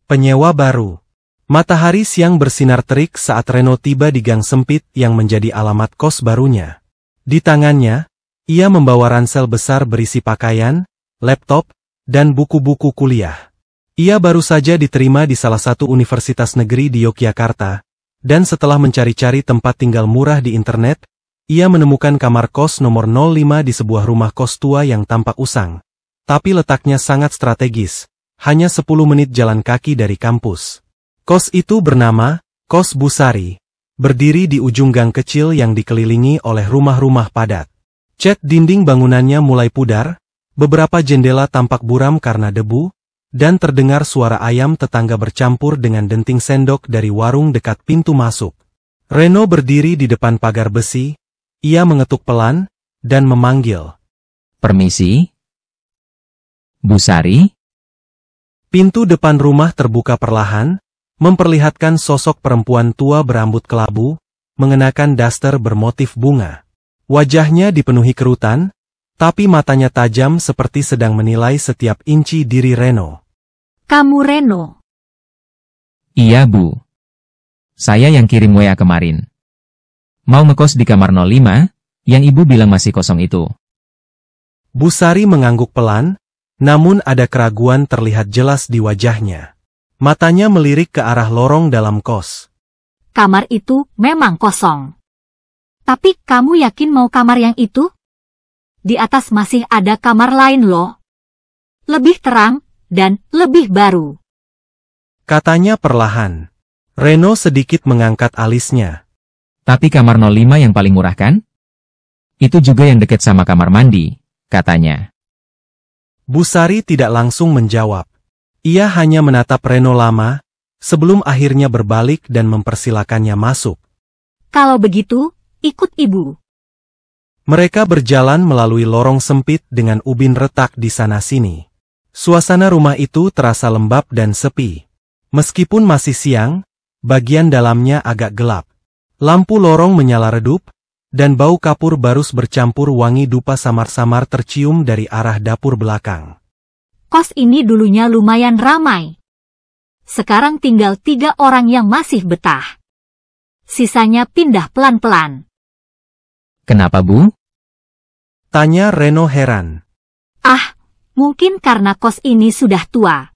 Penyewa baru. Matahari siang bersinar terik saat Reno tiba di gang sempit yang menjadi alamat kos barunya. Di tangannya, ia membawa ransel besar berisi pakaian, laptop, dan buku-buku kuliah. Ia baru saja diterima di salah satu universitas negeri di Yogyakarta, dan setelah mencari-cari tempat tinggal murah di internet, ia menemukan kamar kos nomor 05 di sebuah rumah kos tua yang tampak usang. Tapi letaknya sangat strategis, hanya 10 menit jalan kaki dari kampus. Kos itu bernama Kos Busari, berdiri di ujung gang kecil yang dikelilingi oleh rumah-rumah padat. Cat dinding bangunannya mulai pudar, beberapa jendela tampak buram karena debu, dan terdengar suara ayam tetangga bercampur dengan denting sendok dari warung dekat pintu masuk. Reno berdiri di depan pagar besi, ia mengetuk pelan, dan memanggil. Permisi? Busari? Pintu depan rumah terbuka perlahan, memperlihatkan sosok perempuan tua berambut kelabu, mengenakan daster bermotif bunga. Wajahnya dipenuhi kerutan, tapi matanya tajam seperti sedang menilai setiap inci diri Reno. Kamu Reno? Iya, Bu. Saya yang kirim WA kemarin. Mau ngekos di kamar 05, yang Ibu bilang masih kosong itu. Busari mengangguk pelan, namun ada keraguan terlihat jelas di wajahnya. Matanya melirik ke arah lorong dalam kos. Kamar itu memang kosong. Tapi kamu yakin mau kamar yang itu? Di atas masih ada kamar lain loh. Lebih terang, dan lebih baru. Katanya perlahan. Reno sedikit mengangkat alisnya. Tapi kamar 05 yang paling murah kan? Itu juga yang dekat sama kamar mandi, katanya. Busari tidak langsung menjawab. Ia hanya menatap Reno lama, sebelum akhirnya berbalik dan mempersilakannya masuk. Kalau begitu, ikut Ibu. Mereka berjalan melalui lorong sempit dengan ubin retak di sana-sini. Suasana rumah itu terasa lembab dan sepi. Meskipun masih siang, bagian dalamnya agak gelap. Lampu lorong menyala redup, dan bau kapur barus bercampur wangi dupa samar-samar tercium dari arah dapur belakang. Kos ini dulunya lumayan ramai. Sekarang tinggal 3 orang yang masih betah. Sisanya pindah pelan-pelan. Kenapa, Bu? Tanya Reno heran. Mungkin karena kos ini sudah tua.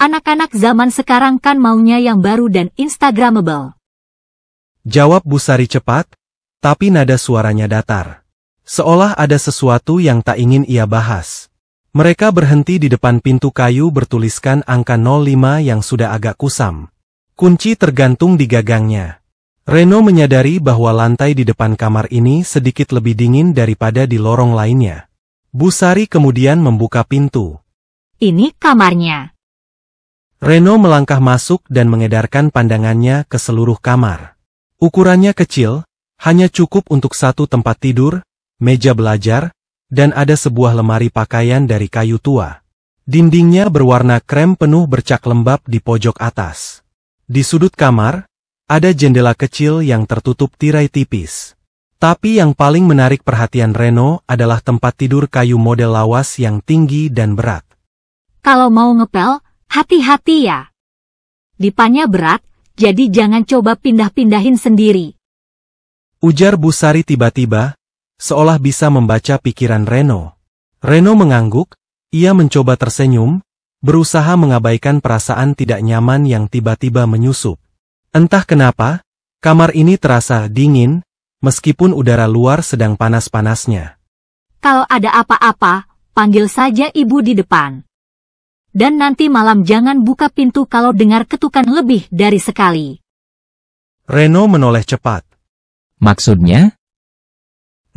Anak-anak zaman sekarang kan maunya yang baru dan instagramable. Jawab Busari cepat, tapi nada suaranya datar. Seolah ada sesuatu yang tak ingin ia bahas. Mereka berhenti di depan pintu kayu bertuliskan angka 05 yang sudah agak kusam. Kunci tergantung di gagangnya. Reno menyadari bahwa lantai di depan kamar ini sedikit lebih dingin daripada di lorong lainnya. Busari kemudian membuka pintu. Ini kamarnya. Reno melangkah masuk dan mengedarkan pandangannya ke seluruh kamar. Ukurannya kecil, hanya cukup untuk satu tempat tidur, meja belajar, dan ada sebuah lemari pakaian dari kayu tua. Dindingnya berwarna krem penuh bercak lembab di pojok atas. Di sudut kamar, ada jendela kecil yang tertutup tirai tipis. Tapi yang paling menarik perhatian Reno adalah tempat tidur kayu model lawas yang tinggi dan berat. Kalau mau ngepel, hati-hati ya. Dipannya berat, jadi jangan coba pindah-pindahin sendiri. Ujar Busari tiba-tiba, seolah bisa membaca pikiran Reno. Reno mengangguk, ia mencoba tersenyum, berusaha mengabaikan perasaan tidak nyaman yang tiba-tiba menyusup. Entah kenapa, kamar ini terasa dingin, meskipun udara luar sedang panas-panasnya. Kalau ada apa-apa, panggil saja Ibu di depan. Dan nanti malam jangan buka pintu kalau dengar ketukan lebih dari sekali. Reno menoleh cepat. Maksudnya?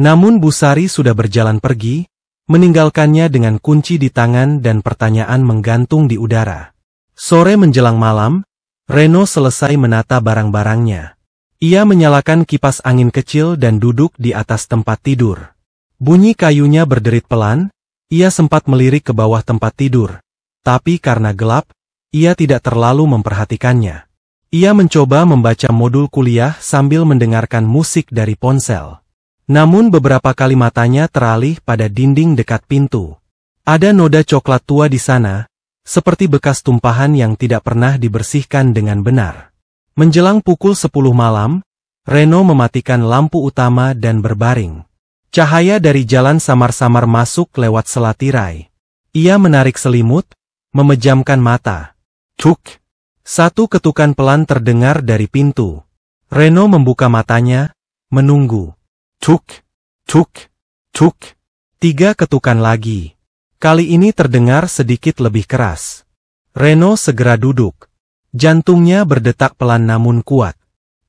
Namun Busari sudah berjalan pergi, meninggalkannya dengan kunci di tangan dan pertanyaan menggantung di udara. Sore menjelang malam, Reno selesai menata barang-barangnya. Ia menyalakan kipas angin kecil dan duduk di atas tempat tidur. Bunyi kayunya berderit pelan, ia sempat melirik ke bawah tempat tidur. Tapi karena gelap, ia tidak terlalu memperhatikannya. Ia mencoba membaca modul kuliah sambil mendengarkan musik dari ponsel. Namun beberapa kali matanya teralih pada dinding dekat pintu. Ada noda coklat tua di sana, seperti bekas tumpahan yang tidak pernah dibersihkan dengan benar. Menjelang pukul 10 malam, Reno mematikan lampu utama dan berbaring. Cahaya dari jalan samar-samar masuk lewat sela tirai. Ia menarik selimut, memejamkan mata. Cuk! Satu ketukan pelan terdengar dari pintu. Reno membuka matanya, menunggu. Cuk! Cuk! Cuk! 3 ketukan lagi. Kali ini terdengar sedikit lebih keras. Reno segera duduk. Jantungnya berdetak pelan namun kuat.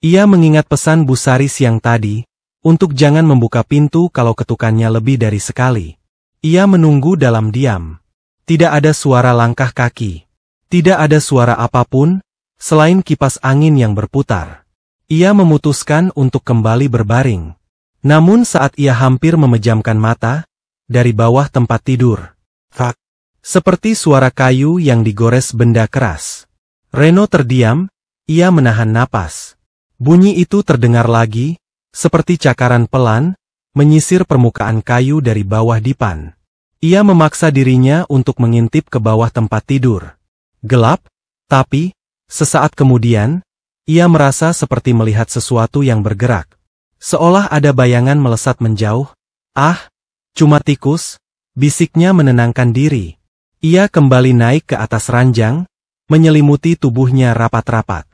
Ia mengingat pesan Bu Saris yang tadi, untuk jangan membuka pintu kalau ketukannya lebih dari sekali. Ia menunggu dalam diam. Tidak ada suara langkah kaki. Tidak ada suara apapun, selain kipas angin yang berputar. Ia memutuskan untuk kembali berbaring. Namun saat ia hampir memejamkan mata, dari bawah tempat tidur, "Fak!" Seperti suara kayu yang digores benda keras. Reno terdiam, ia menahan napas. Bunyi itu terdengar lagi, seperti cakaran pelan, menyisir permukaan kayu dari bawah dipan. Ia memaksa dirinya untuk mengintip ke bawah tempat tidur. Gelap, tapi, sesaat kemudian, ia merasa seperti melihat sesuatu yang bergerak. Seolah ada bayangan melesat menjauh. "Ah, cuma tikus," bisiknya menenangkan diri. Ia kembali naik ke atas ranjang, menyelimuti tubuhnya rapat-rapat.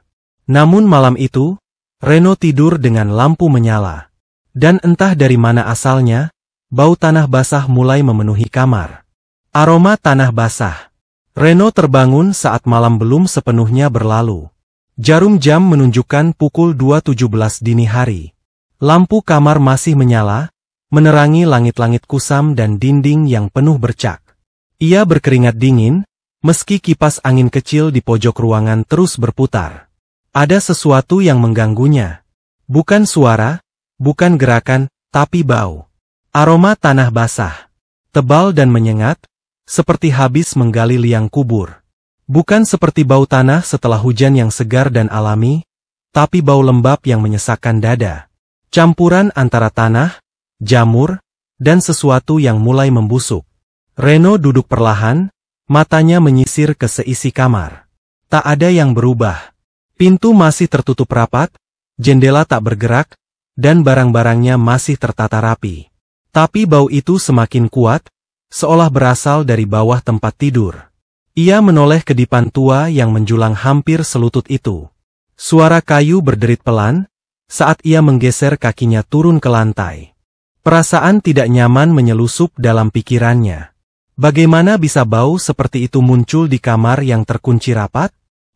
Namun malam itu, Reno tidur dengan lampu menyala. Dan entah dari mana asalnya, bau tanah basah mulai memenuhi kamar. Aroma tanah basah. Reno terbangun saat malam belum sepenuhnya berlalu. Jarum jam menunjukkan pukul 2.17 dini hari. Lampu kamar masih menyala, menerangi langit-langit kusam dan dinding yang penuh bercak. Ia berkeringat dingin, meski kipas angin kecil di pojok ruangan terus berputar. Ada sesuatu yang mengganggunya. Bukan suara, bukan gerakan, tapi bau. Aroma tanah basah. Tebal dan menyengat, seperti habis menggali liang kubur. Bukan seperti bau tanah setelah hujan yang segar dan alami, tapi bau lembab yang menyesakkan dada. Campuran antara tanah, jamur, dan sesuatu yang mulai membusuk. Reno duduk perlahan, matanya menyisir ke seisi kamar. Tak ada yang berubah. Pintu masih tertutup rapat, jendela tak bergerak, dan barang-barangnya masih tertata rapi. Tapi bau itu semakin kuat, seolah berasal dari bawah tempat tidur. Ia menoleh ke dipan tua yang menjulang hampir selutut itu. Suara kayu berderit pelan, saat ia menggeser kakinya turun ke lantai. Perasaan tidak nyaman menyelusup dalam pikirannya. Bagaimana bisa bau seperti itu muncul di kamar yang terkunci rapat?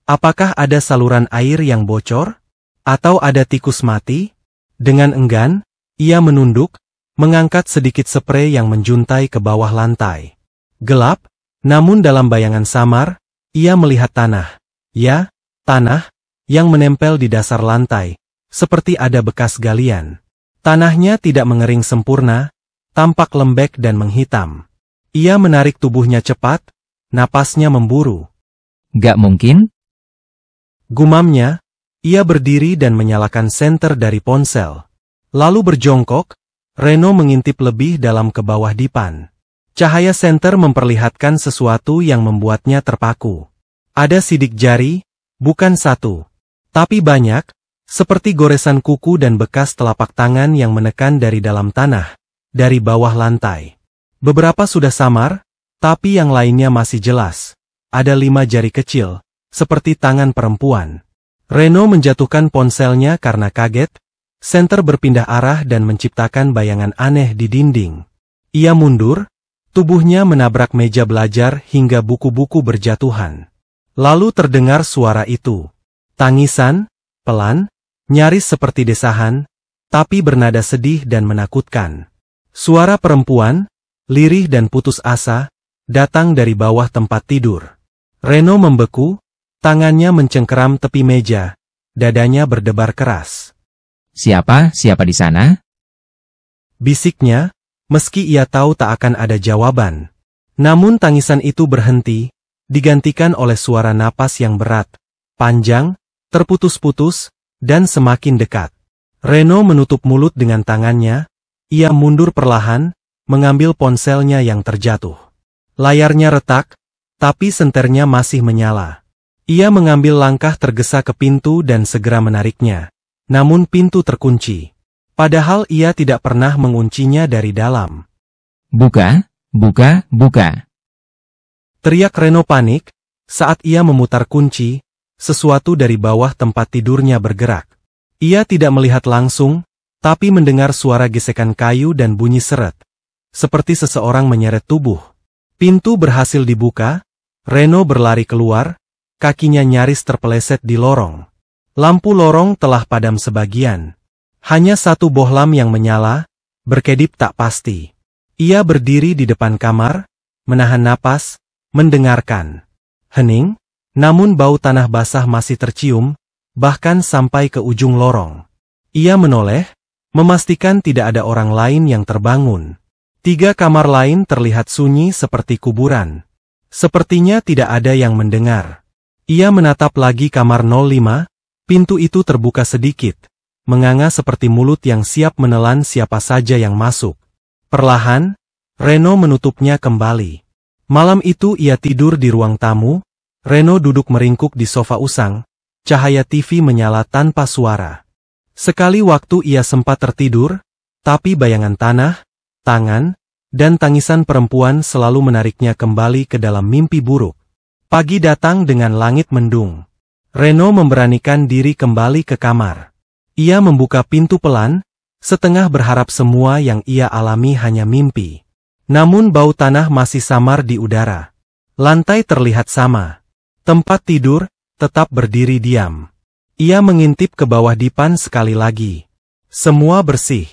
Apakah ada saluran air yang bocor? Atau ada tikus mati? Dengan enggan, ia menunduk, mengangkat sedikit sprei yang menjuntai ke bawah lantai. Gelap, namun dalam bayangan samar, ia melihat tanah. Ya, tanah, yang menempel di dasar lantai, seperti ada bekas galian. Tanahnya tidak mengering sempurna, tampak lembek dan menghitam. Ia menarik tubuhnya cepat, napasnya memburu. Gak mungkin? Gumamnya, ia berdiri dan menyalakan senter dari ponsel. Lalu berjongkok, Reno mengintip lebih dalam ke bawah dipan. Cahaya senter memperlihatkan sesuatu yang membuatnya terpaku. Ada sidik jari, bukan satu, tapi banyak, seperti goresan kuku dan bekas telapak tangan yang menekan dari dalam tanah, dari bawah lantai. Beberapa sudah samar, tapi yang lainnya masih jelas. Ada 5 jari kecil, seperti tangan perempuan. Reno menjatuhkan ponselnya karena kaget, senter berpindah arah dan menciptakan bayangan aneh di dinding. Ia mundur, tubuhnya menabrak meja belajar hingga buku-buku berjatuhan. Lalu terdengar suara itu. Tangisan, pelan, nyaris seperti desahan, tapi bernada sedih dan menakutkan. Suara perempuan, lirih dan putus asa, datang dari bawah tempat tidur. Reno membeku, tangannya mencengkeram tepi meja, dadanya berdebar keras. Siapa di sana? Bisiknya, meski ia tahu tak akan ada jawaban. Namun tangisan itu berhenti, digantikan oleh suara napas yang berat, panjang, terputus-putus, dan semakin dekat. Reno menutup mulut dengan tangannya, ia mundur perlahan, mengambil ponselnya yang terjatuh. Layarnya retak, tapi senternya masih menyala. Ia mengambil langkah tergesa ke pintu dan segera menariknya. Namun pintu terkunci. Padahal ia tidak pernah menguncinya dari dalam. Buka, buka, buka. Teriak Reno panik, saat ia memutar kunci, sesuatu dari bawah tempat tidurnya bergerak. Ia tidak melihat langsung, tapi mendengar suara gesekan kayu dan bunyi seret. Seperti seseorang menyeret tubuh. Pintu berhasil dibuka, Reno berlari keluar, kakinya nyaris terpeleset di lorong. Lampu lorong telah padam sebagian. Hanya satu bohlam yang menyala, berkedip tak pasti. Ia berdiri di depan kamar, menahan napas, mendengarkan. Hening, namun bau tanah basah masih tercium, bahkan sampai ke ujung lorong. Ia menoleh, memastikan tidak ada orang lain yang terbangun. 3 kamar lain terlihat sunyi seperti kuburan. Sepertinya tidak ada yang mendengar. Ia menatap lagi kamar 05, pintu itu terbuka sedikit, menganga seperti mulut yang siap menelan siapa saja yang masuk. Perlahan, Reno menutupnya kembali. Malam itu ia tidur di ruang tamu, Reno duduk meringkuk di sofa usang, cahaya TV menyala tanpa suara. Sekali waktu ia sempat tertidur, tapi bayangan tanah, tangan, dan tangisan perempuan selalu menariknya kembali ke dalam mimpi buruk. Pagi datang dengan langit mendung. Reno memberanikan diri kembali ke kamar. Ia membuka pintu pelan, setengah berharap semua yang ia alami hanya mimpi. Namun bau tanah masih samar di udara. Lantai terlihat sama. Tempat tidur tetap berdiri diam. Ia mengintip ke bawah dipan sekali lagi. Semua bersih.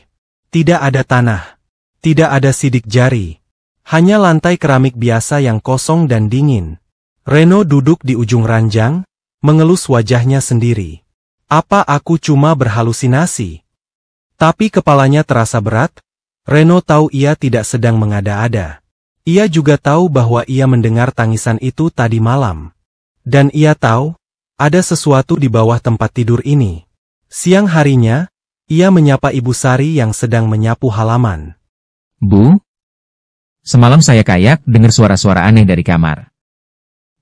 Tidak ada tanah. Tidak ada sidik jari. Hanya lantai keramik biasa yang kosong dan dingin. Reno duduk di ujung ranjang, mengelus wajahnya sendiri. Apa aku cuma berhalusinasi? Tapi kepalanya terasa berat. Reno tahu ia tidak sedang mengada-ada. Ia juga tahu bahwa ia mendengar tangisan itu tadi malam. Dan ia tahu, ada sesuatu di bawah tempat tidur ini. Siang harinya, ia menyapa Ibu Sari yang sedang menyapu halaman. Bu? Semalam saya kayak dengar suara-suara aneh dari kamar.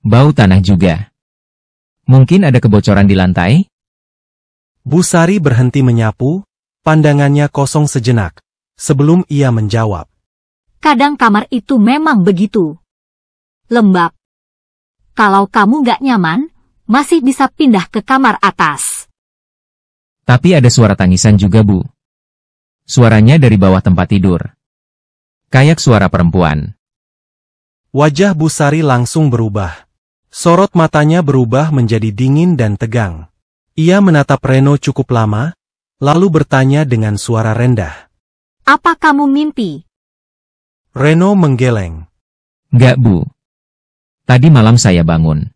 Bau tanah juga. Mungkin ada kebocoran di lantai? Bu Sari berhenti menyapu, pandangannya kosong sejenak, sebelum ia menjawab. Kadang kamar itu memang begitu. Lembab. Kalau kamu nggak nyaman, masih bisa pindah ke kamar atas. Tapi ada suara tangisan juga, Bu. Suaranya dari bawah tempat tidur. Kayak suara perempuan. Wajah Bu Sari langsung berubah. Sorot matanya berubah menjadi dingin dan tegang. Ia menatap Reno cukup lama, lalu bertanya dengan suara rendah. Apa kamu mimpi? Reno menggeleng. Nggak, Bu. Tadi malam saya bangun.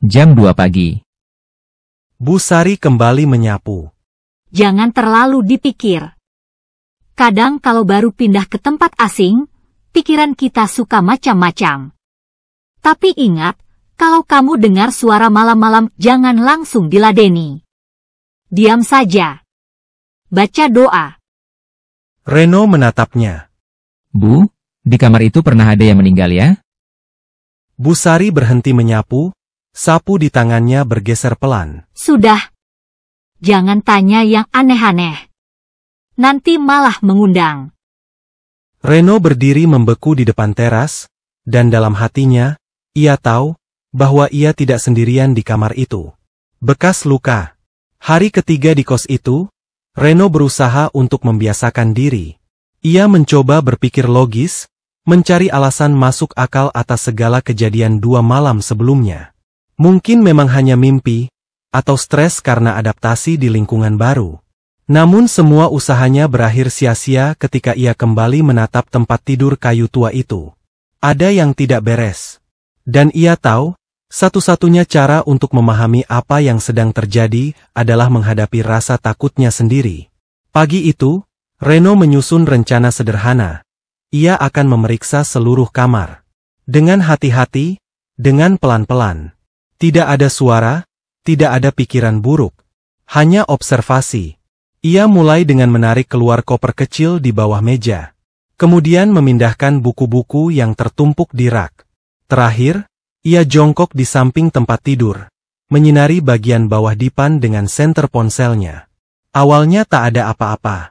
Jam 2 pagi. Bu Sari kembali menyapu. Jangan terlalu dipikir. Kadang kalau baru pindah ke tempat asing, pikiran kita suka macam-macam. Tapi ingat, kalau kamu dengar suara malam-malam jangan langsung diladeni. Diam saja. Baca doa. Reno menatapnya. Bu, di kamar itu pernah ada yang meninggal ya? Bu Sari berhenti menyapu, sapu di tangannya bergeser pelan. Sudah. Jangan tanya yang aneh-aneh. Nanti malah mengundang. Reno berdiri membeku di depan teras, dan dalam hatinya, ia tahu bahwa ia tidak sendirian di kamar itu. Bekas luka. Hari ketiga di kos itu, Reno berusaha untuk membiasakan diri. Ia mencoba berpikir logis, mencari alasan masuk akal atas segala kejadian 2 malam sebelumnya. Mungkin memang hanya mimpi, atau stres karena adaptasi di lingkungan baru. Namun semua usahanya berakhir sia-sia ketika ia kembali menatap tempat tidur kayu tua itu. Ada yang tidak beres. Dan ia tahu, satu-satunya cara untuk memahami apa yang sedang terjadi adalah menghadapi rasa takutnya sendiri. Pagi itu, Reno menyusun rencana sederhana. Ia akan memeriksa seluruh kamar. Dengan hati-hati, dengan pelan-pelan. Tidak ada suara, tidak ada pikiran buruk. Hanya observasi. Ia mulai dengan menarik keluar koper kecil di bawah meja. Kemudian memindahkan buku-buku yang tertumpuk di rak. Terakhir, ia jongkok di samping tempat tidur, menyinari bagian bawah dipan dengan senter ponselnya. Awalnya tak ada apa-apa.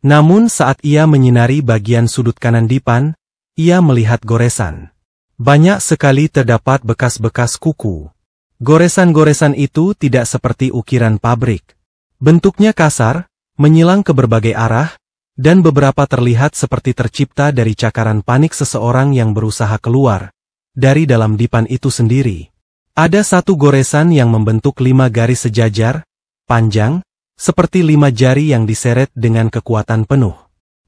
Namun saat ia menyinari bagian sudut kanan dipan, ia melihat goresan. Banyak sekali terdapat bekas-bekas kuku. Goresan-goresan itu tidak seperti ukiran pabrik. Bentuknya kasar, menyilang ke berbagai arah, dan beberapa terlihat seperti tercipta dari cakaran panik seseorang yang berusaha keluar dari dalam dipan itu sendiri. Ada satu goresan yang membentuk 5 garis sejajar, panjang, seperti 5 jari yang diseret dengan kekuatan penuh.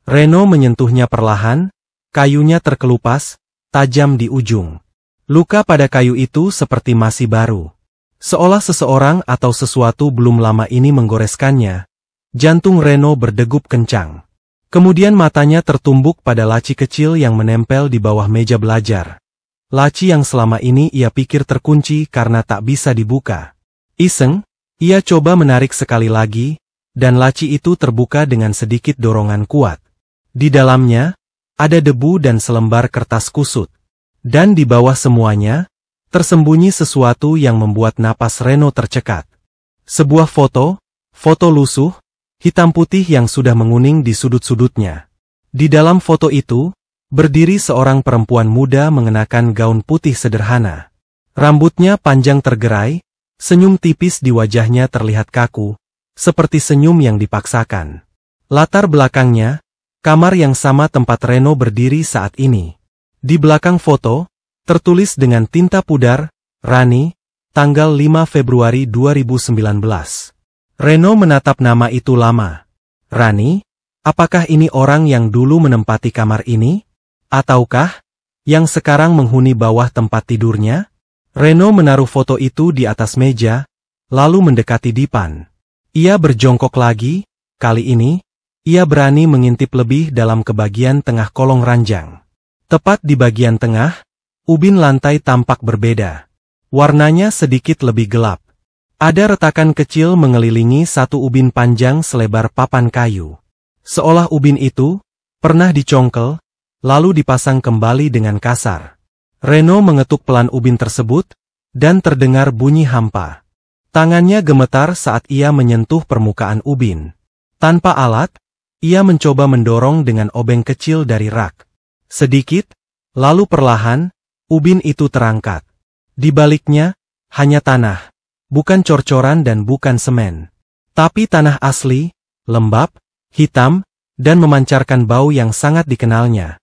Reno menyentuhnya perlahan, kayunya terkelupas, tajam di ujung. Luka pada kayu itu seperti masih baru. Seolah seseorang atau sesuatu belum lama ini menggoreskannya. Jantung Reno berdegup kencang. Kemudian matanya tertumbuk pada laci kecil yang menempel di bawah meja belajar. Laci yang selama ini ia pikir terkunci karena tak bisa dibuka. Iseng, ia coba menarik sekali lagi, dan laci itu terbuka dengan sedikit dorongan kuat. Di dalamnya, ada debu dan selembar kertas kusut. Dan di bawah semuanya, tersembunyi sesuatu yang membuat napas Reno tercekat. Sebuah foto lusuh, hitam putih yang sudah menguning di sudut-sudutnya. Di dalam foto itu, berdiri seorang perempuan muda mengenakan gaun putih sederhana. Rambutnya panjang tergerai, senyum tipis di wajahnya terlihat kaku, seperti senyum yang dipaksakan. Latar belakangnya, kamar yang sama tempat Reno berdiri saat ini. Di belakang foto, tertulis dengan tinta pudar, Rani, tanggal 5 Februari 2019. Reno menatap nama itu lama. Rani, apakah ini orang yang dulu menempati kamar ini? Ataukah yang sekarang menghuni bawah tempat tidurnya? Reno menaruh foto itu di atas meja, lalu mendekati dipan. Ia berjongkok lagi, kali ini, ia berani mengintip lebih dalam ke bagian tengah kolong ranjang. Tepat di bagian tengah, ubin lantai tampak berbeda. Warnanya sedikit lebih gelap. Ada retakan kecil mengelilingi satu ubin panjang selebar papan kayu. Seolah ubin itu pernah dicongkel, lalu dipasang kembali dengan kasar. Reno mengetuk pelan ubin tersebut, dan terdengar bunyi hampa. Tangannya gemetar saat ia menyentuh permukaan ubin. Tanpa alat, ia mencoba mendorong dengan obeng kecil dari rak. Sedikit, lalu perlahan, ubin itu terangkat. Di baliknya, hanya tanah, bukan cor-coran dan bukan semen. Tapi tanah asli, lembab, hitam, dan memancarkan bau yang sangat dikenalnya.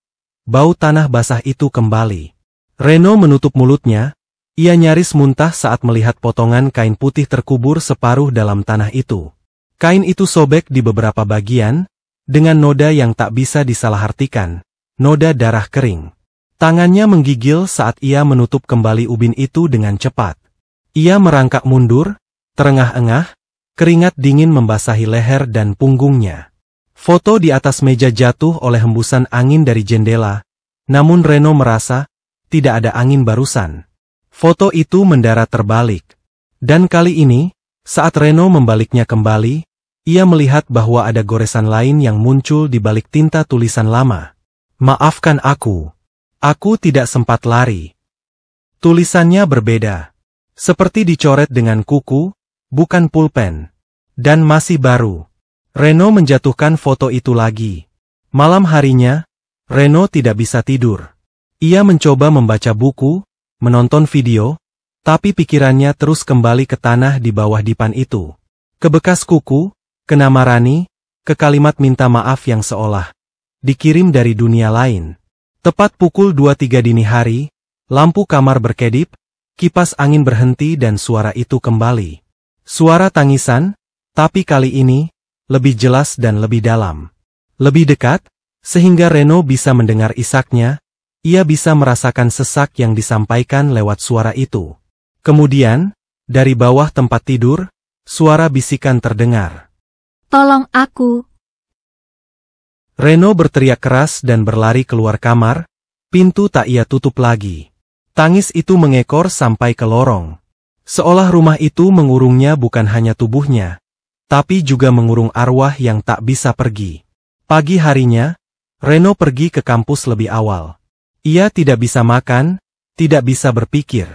Bau tanah basah itu kembali. Reno menutup mulutnya, ia nyaris muntah saat melihat potongan kain putih terkubur separuh dalam tanah itu. Kain itu sobek di beberapa bagian, dengan noda yang tak bisa disalahartikan, noda darah kering. Tangannya menggigil saat ia menutup kembali ubin itu dengan cepat. Ia merangkak mundur, terengah-engah, keringat dingin membasahi leher dan punggungnya. Foto di atas meja jatuh oleh hembusan angin dari jendela, namun Reno merasa tidak ada angin barusan. Foto itu mendarat terbalik. Dan kali ini, saat Reno membaliknya kembali, ia melihat bahwa ada goresan lain yang muncul di balik tinta tulisan lama. Maafkan aku. Aku tidak sempat lari. Tulisannya berbeda. Seperti dicoret dengan kuku, bukan pulpen. Dan masih baru. Reno menjatuhkan foto itu lagi. Malam harinya, Reno tidak bisa tidur. Ia mencoba membaca buku, menonton video, tapi pikirannya terus kembali ke tanah di bawah dipan itu. Ke bekas kuku, ke nama Rani, ke kalimat minta maaf yang seolah dikirim dari dunia lain. Tepat pukul 2.03 dini hari, lampu kamar berkedip, kipas angin berhenti dan suara itu kembali. Suara tangisan, tapi kali ini, lebih jelas dan lebih dalam. Lebih dekat, sehingga Reno bisa mendengar isaknya, ia bisa merasakan sesak yang disampaikan lewat suara itu. Kemudian, dari bawah tempat tidur, suara bisikan terdengar. Tolong aku. Reno berteriak keras dan berlari keluar kamar, pintu tak ia tutup lagi. Tangis itu mengekor sampai ke lorong. Seolah rumah itu mengurungnya bukan hanya tubuhnya, tapi juga mengurung arwah yang tak bisa pergi. Pagi harinya, Reno pergi ke kampus lebih awal. Ia tidak bisa makan, tidak bisa berpikir.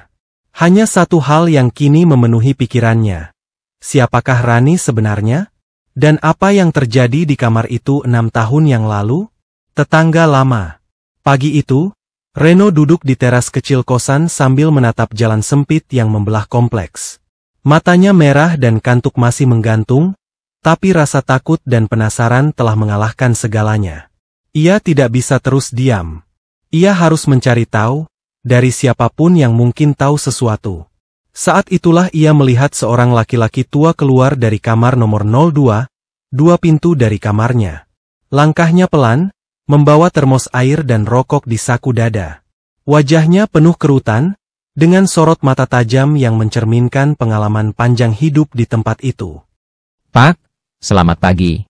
Hanya satu hal yang kini memenuhi pikirannya. Siapakah Rani sebenarnya? Dan apa yang terjadi di kamar itu 6 tahun yang lalu? Tetangga lama. Pagi itu, Reno duduk di teras kecil kosan sambil menatap jalan sempit yang membelah kompleks. Matanya merah dan kantuk masih menggantung, tapi rasa takut dan penasaran telah mengalahkan segalanya. Ia tidak bisa terus diam. Ia harus mencari tahu, dari siapapun yang mungkin tahu sesuatu. Saat itulah ia melihat seorang laki-laki tua keluar dari kamar nomor 02, 2 pintu dari kamarnya. Langkahnya pelan, membawa termos air dan rokok di saku dada. Wajahnya penuh kerutan, dengan sorot mata tajam yang mencerminkan pengalaman panjang hidup di tempat itu. Pak, selamat pagi.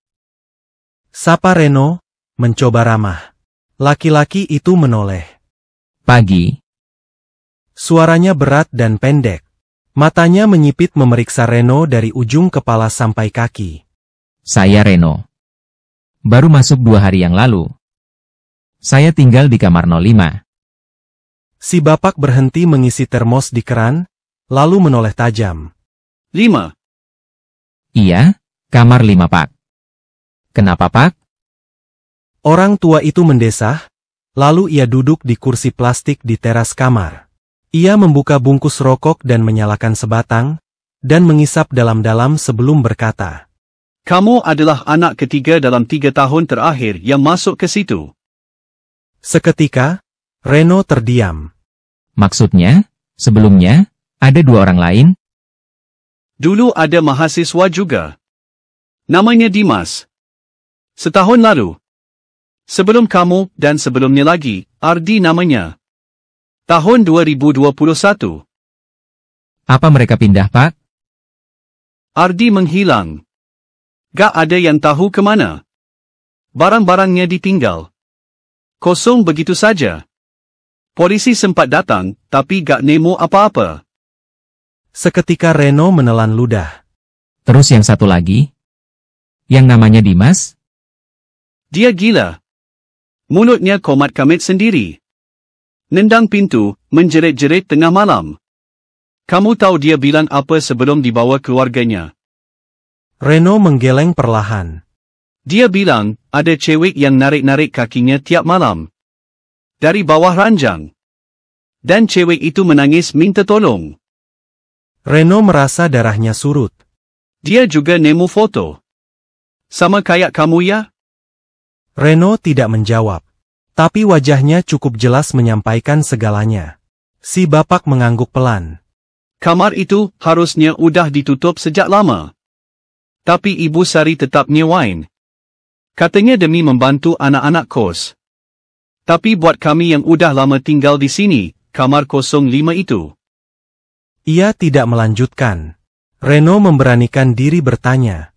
Sapa Reno, mencoba ramah. Laki-laki itu menoleh. Pagi. Suaranya berat dan pendek. Matanya menyipit memeriksa Reno dari ujung kepala sampai kaki. Saya Reno. Baru masuk 2 hari yang lalu. Saya tinggal di kamar 05. Si bapak berhenti mengisi termos di keran, lalu menoleh tajam. 5. Iya, kamar 5 Pak. Kenapa Pak? Orang tua itu mendesah, lalu ia duduk di kursi plastik di teras kamar. Ia membuka bungkus rokok dan menyalakan sebatang, dan mengisap dalam-dalam sebelum berkata. Kamu adalah anak ketiga dalam 3 tahun terakhir yang masuk ke situ. Seketika, Reno terdiam. Maksudnya, sebelumnya, ada 2 orang lain? Dulu ada mahasiswa juga. Namanya Dimas. Setahun lalu. Sebelum kamu dan sebelumnya lagi, Ardi namanya. Tahun 2021. Apa mereka pindah Pak? Ardi menghilang. Gak ada yang tahu kemana. Barang-barangnya ditinggal. Kosong begitu saja. Polisi sempat datang, tapi gak nemu apa-apa. Seketika Reno menelan ludah. Terus yang satu lagi? Yang namanya Dimas? Dia gila. Mulutnya komat kamit sendiri. Nendang pintu, menjerit-jerit tengah malam. Kamu tahu dia bilang apa sebelum dibawa keluarganya? Reno menggeleng perlahan. Dia bilang, ada cewek yang narik-narik kakinya tiap malam. Dari bawah ranjang. Dan cewek itu menangis minta tolong. Reno merasa darahnya surut. Dia juga nemu foto. Sama kayak kamu ya? Reno tidak menjawab. Tapi wajahnya cukup jelas menyampaikan segalanya. Si bapak mengangguk pelan. Kamar itu harusnya udah ditutup sejak lama. Tapi Ibu Sari tetap nyewain. Katanya demi membantu anak-anak kos. Tapi buat kami yang udah lama tinggal di sini, kamar 05 itu. Ia tidak melanjutkan. Reno memberanikan diri bertanya.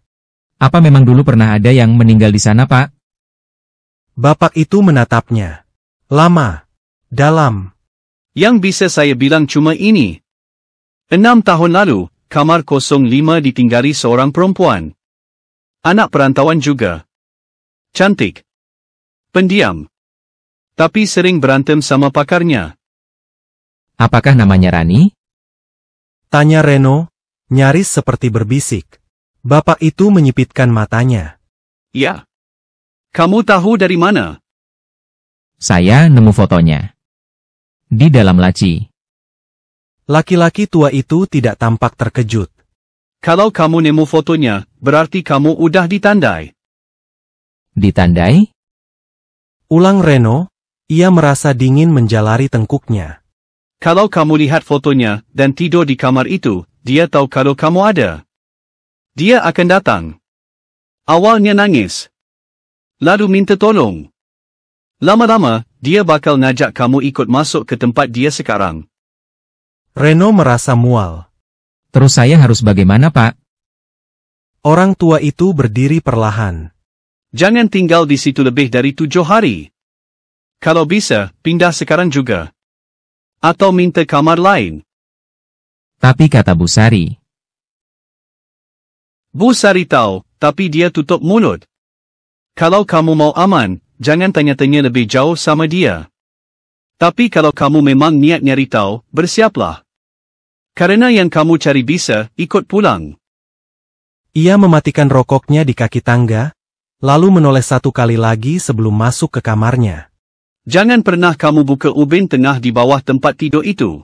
Apa memang dulu pernah ada yang meninggal di sana Pak? Bapak itu menatapnya. Lama. Dalam. Yang bisa saya bilang cuma ini. 6 tahun lalu, kamar 05 ditinggali seorang perempuan. Anak perantauan juga. Cantik. Pendiam. Tapi sering berantem sama pakarnya. Apakah namanya Rani? Tanya Reno, nyaris seperti berbisik. Bapak itu menyipitkan matanya. Ya. Kamu tahu dari mana? Saya nemu fotonya. Di dalam laci. Laki-laki tua itu tidak tampak terkejut. Kalau kamu nemu fotonya, berarti kamu udah ditandai. Ditandai? Ulang Reno, ia merasa dingin menjalari tengkuknya. Kalau kamu lihat fotonya, dan tidur di kamar itu, dia tahu kalau kamu ada. Dia akan datang. Awalnya nangis. Lalu minta tolong. Lama-lama, dia bakal ngajak kamu ikut masuk ke tempat dia sekarang. Reno merasa mual. Terus saya harus bagaimana Pak? Orang tua itu berdiri perlahan. Jangan tinggal di situ lebih dari 7 hari. Kalau bisa, pindah sekarang juga. Atau minta kamar lain. Tapi kata Bu Sari. Bu Sari tahu, tapi dia tutup mulut. Kalau kamu mau aman, jangan tanya-tanya lebih jauh sama dia. Tapi kalau kamu memang niat nyari tahu, bersiaplah. Karena yang kamu cari bisa ikut pulang. Ia mematikan rokoknya di kaki tangga, lalu menoleh satu kali lagi sebelum masuk ke kamarnya. Jangan pernah kamu buka ubin tengah di bawah tempat tidur itu.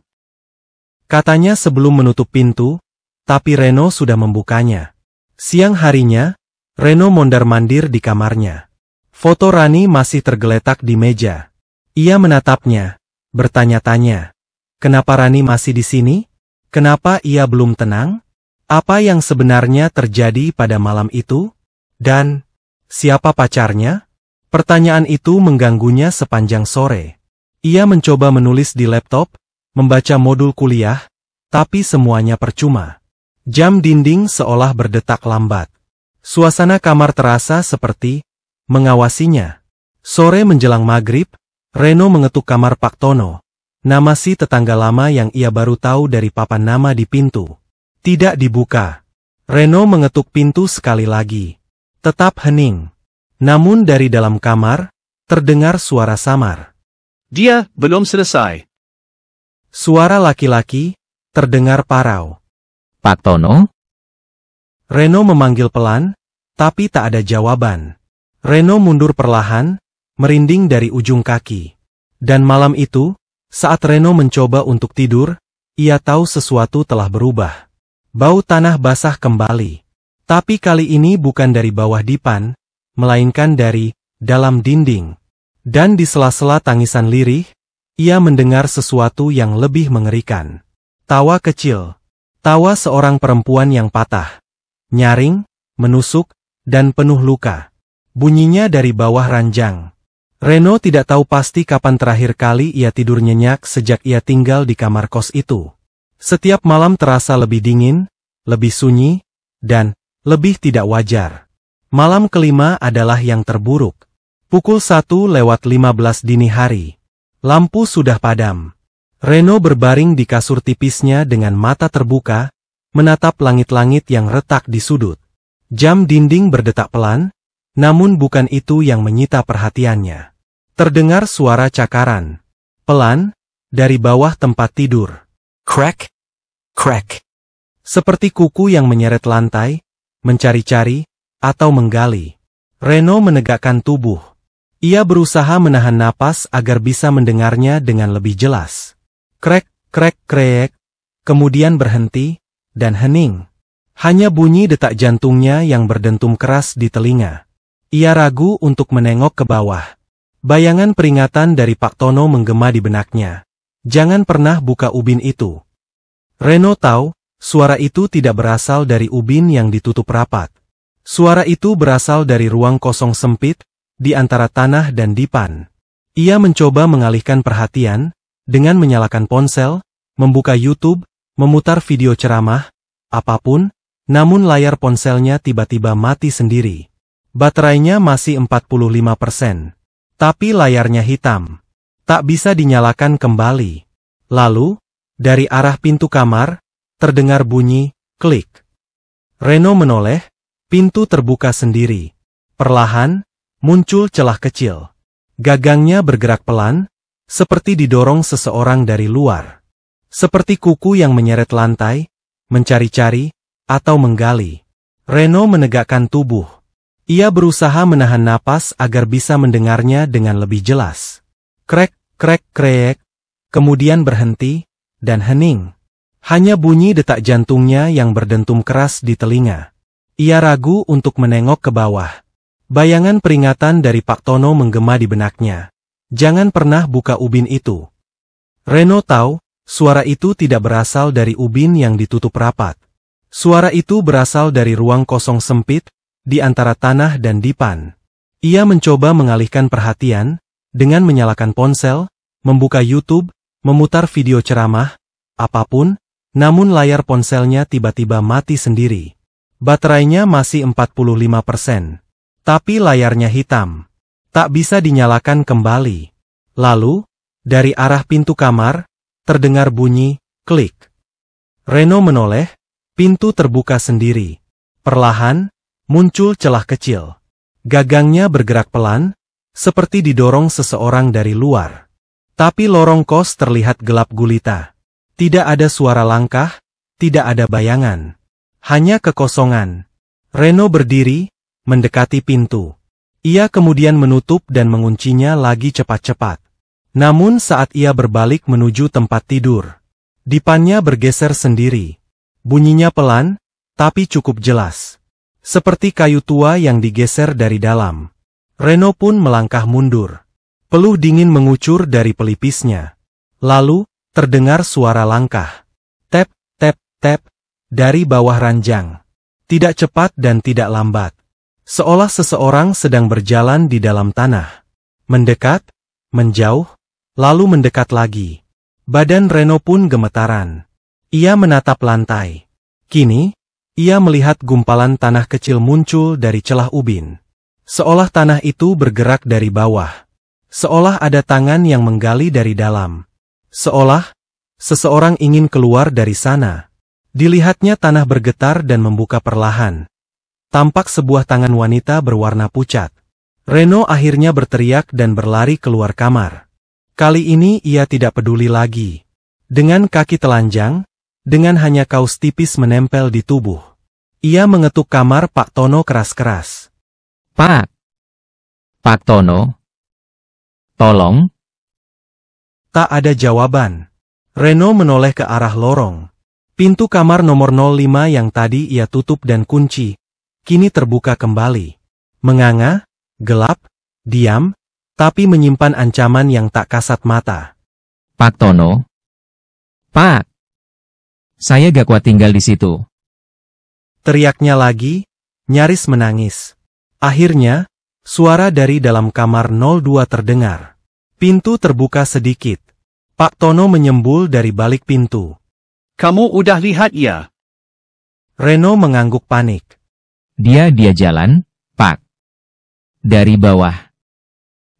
Katanya sebelum menutup pintu, tapi Reno sudah membukanya. Siang harinya, Reno mondar-mandir di kamarnya. Foto Rani masih tergeletak di meja. Ia menatapnya, bertanya-tanya, kenapa Rani masih di sini? Kenapa ia belum tenang? Apa yang sebenarnya terjadi pada malam itu? Dan, siapa pacarnya? Pertanyaan itu mengganggunya sepanjang sore. Ia mencoba menulis di laptop, membaca modul kuliah, tapi semuanya percuma. Jam dinding seolah berdetak lambat. Suasana kamar terasa seperti mengawasinya. Sore menjelang maghrib, Reno mengetuk kamar Pak Tono. Nama si tetangga lama yang ia baru tahu dari papan nama di pintu. Tidak dibuka. Reno mengetuk pintu sekali lagi. Tetap hening. Namun dari dalam kamar, terdengar suara samar. Dia belum selesai. Suara laki-laki, terdengar parau. Pak Tono? Reno memanggil pelan, tapi tak ada jawaban. Reno mundur perlahan, merinding dari ujung kaki. Dan malam itu, saat Reno mencoba untuk tidur, ia tahu sesuatu telah berubah. Bau tanah basah kembali. Tapi kali ini bukan dari bawah dipan, melainkan dari dalam dinding. Dan di sela-sela tangisan lirih, ia mendengar sesuatu yang lebih mengerikan. Tawa kecil. Tawa seorang perempuan yang patah. Nyaring, menusuk, dan penuh luka. Bunyinya dari bawah ranjang. Reno tidak tahu pasti kapan terakhir kali ia tidur nyenyak sejak ia tinggal di kamar kos itu. Setiap malam terasa lebih dingin, lebih sunyi, dan lebih tidak wajar. Malam kelima adalah yang terburuk. Pukul 1:15 dini hari. Lampu sudah padam. Reno berbaring di kasur tipisnya dengan mata terbuka, menatap langit-langit yang retak di sudut. Jam dinding berdetak pelan, namun bukan itu yang menyita perhatiannya. Terdengar suara cakaran. Pelan, dari bawah tempat tidur. Crack, crack. Seperti kuku yang menyeret lantai, mencari-cari, atau menggali. Reno menegakkan tubuh. Ia berusaha menahan napas agar bisa mendengarnya dengan lebih jelas. Krek, krek, krek, kemudian berhenti, dan hening. Hanya bunyi detak jantungnya yang berdentum keras di telinga. Ia ragu untuk menengok ke bawah. Bayangan peringatan dari Pak Tono menggema di benaknya. Jangan pernah buka ubin itu. Reno tahu, suara itu tidak berasal dari ubin yang ditutup rapat. Suara itu berasal dari ruang kosong sempit, di antara tanah dan dipan. Ia mencoba mengalihkan perhatian, dengan menyalakan ponsel, membuka YouTube, memutar video ceramah, apapun, namun layar ponselnya tiba-tiba mati sendiri. Baterainya masih 45%. Tapi layarnya hitam. Tak bisa dinyalakan kembali. Lalu, dari arah pintu kamar, terdengar bunyi, klik. Reno menoleh, pintu terbuka sendiri. Perlahan, muncul celah kecil. Gagangnya bergerak pelan, seperti didorong seseorang dari luar. Seperti kuku yang menyeret lantai, mencari-cari, atau menggali. Reno menegakkan tubuh. Ia berusaha menahan napas agar bisa mendengarnya dengan lebih jelas. Krek, krek, krek, kemudian berhenti, dan hening. Hanya bunyi detak jantungnya yang berdentum keras di telinga. Ia ragu untuk menengok ke bawah. Bayangan peringatan dari Pak Tono menggema di benaknya. Jangan pernah buka ubin itu. Reno tahu, suara itu tidak berasal dari ubin yang ditutup rapat. Suara itu berasal dari ruang kosong sempit, di antara tanah dan dipan. Ia mencoba mengalihkan perhatian, dengan menyalakan ponsel, membuka YouTube, memutar video ceramah, apapun, namun layar ponselnya tiba-tiba mati sendiri. Baterainya masih 45%. Tapi layarnya hitam. Tak bisa dinyalakan kembali. Lalu, dari arah pintu kamar, terdengar bunyi, klik. Reno menoleh, pintu terbuka sendiri. Perlahan, muncul celah kecil. Gagangnya bergerak pelan, seperti didorong seseorang dari luar. Tapi lorong kos terlihat gelap gulita. Tidak ada suara langkah, tidak ada bayangan. Hanya kekosongan. Reno berdiri, mendekati pintu. Ia kemudian menutup dan menguncinya lagi cepat-cepat. Namun saat ia berbalik menuju tempat tidur, dipannya bergeser sendiri. Bunyinya pelan, tapi cukup jelas. Seperti kayu tua yang digeser dari dalam. Reno pun melangkah mundur. Peluh dingin mengucur dari pelipisnya. Lalu, terdengar suara langkah. Tap, tap, tap, dari bawah ranjang. Tidak cepat dan tidak lambat. Seolah seseorang sedang berjalan di dalam tanah. Mendekat, menjauh, lalu mendekat lagi. Badan Reno pun gemetaran. Ia menatap lantai. Kini, ia melihat gumpalan tanah kecil muncul dari celah ubin. Seolah tanah itu bergerak dari bawah. Seolah ada tangan yang menggali dari dalam. Seolah seseorang ingin keluar dari sana. Dilihatnya tanah bergetar dan membuka perlahan. Tampak sebuah tangan wanita berwarna pucat. Reno akhirnya berteriak dan berlari keluar kamar. Kali ini ia tidak peduli lagi. Dengan kaki telanjang, dengan hanya kaos tipis menempel di tubuh. Ia mengetuk kamar Pak Tono keras-keras. Pak Tono. Tolong. Tak ada jawaban. Reno menoleh ke arah lorong. Pintu kamar nomor 05 yang tadi ia tutup dan kunci, kini terbuka kembali. Menganga, gelap, diam, tapi menyimpan ancaman yang tak kasat mata. Pak Tono. Pak. Saya gak kuat tinggal di situ. Teriaknya lagi, nyaris menangis. Akhirnya, suara dari dalam kamar 02 terdengar. Pintu terbuka sedikit. Pak Tono menyembul dari balik pintu. Kamu udah lihat ya? Reno mengangguk panik. Dia jalan, Pak. Dari bawah.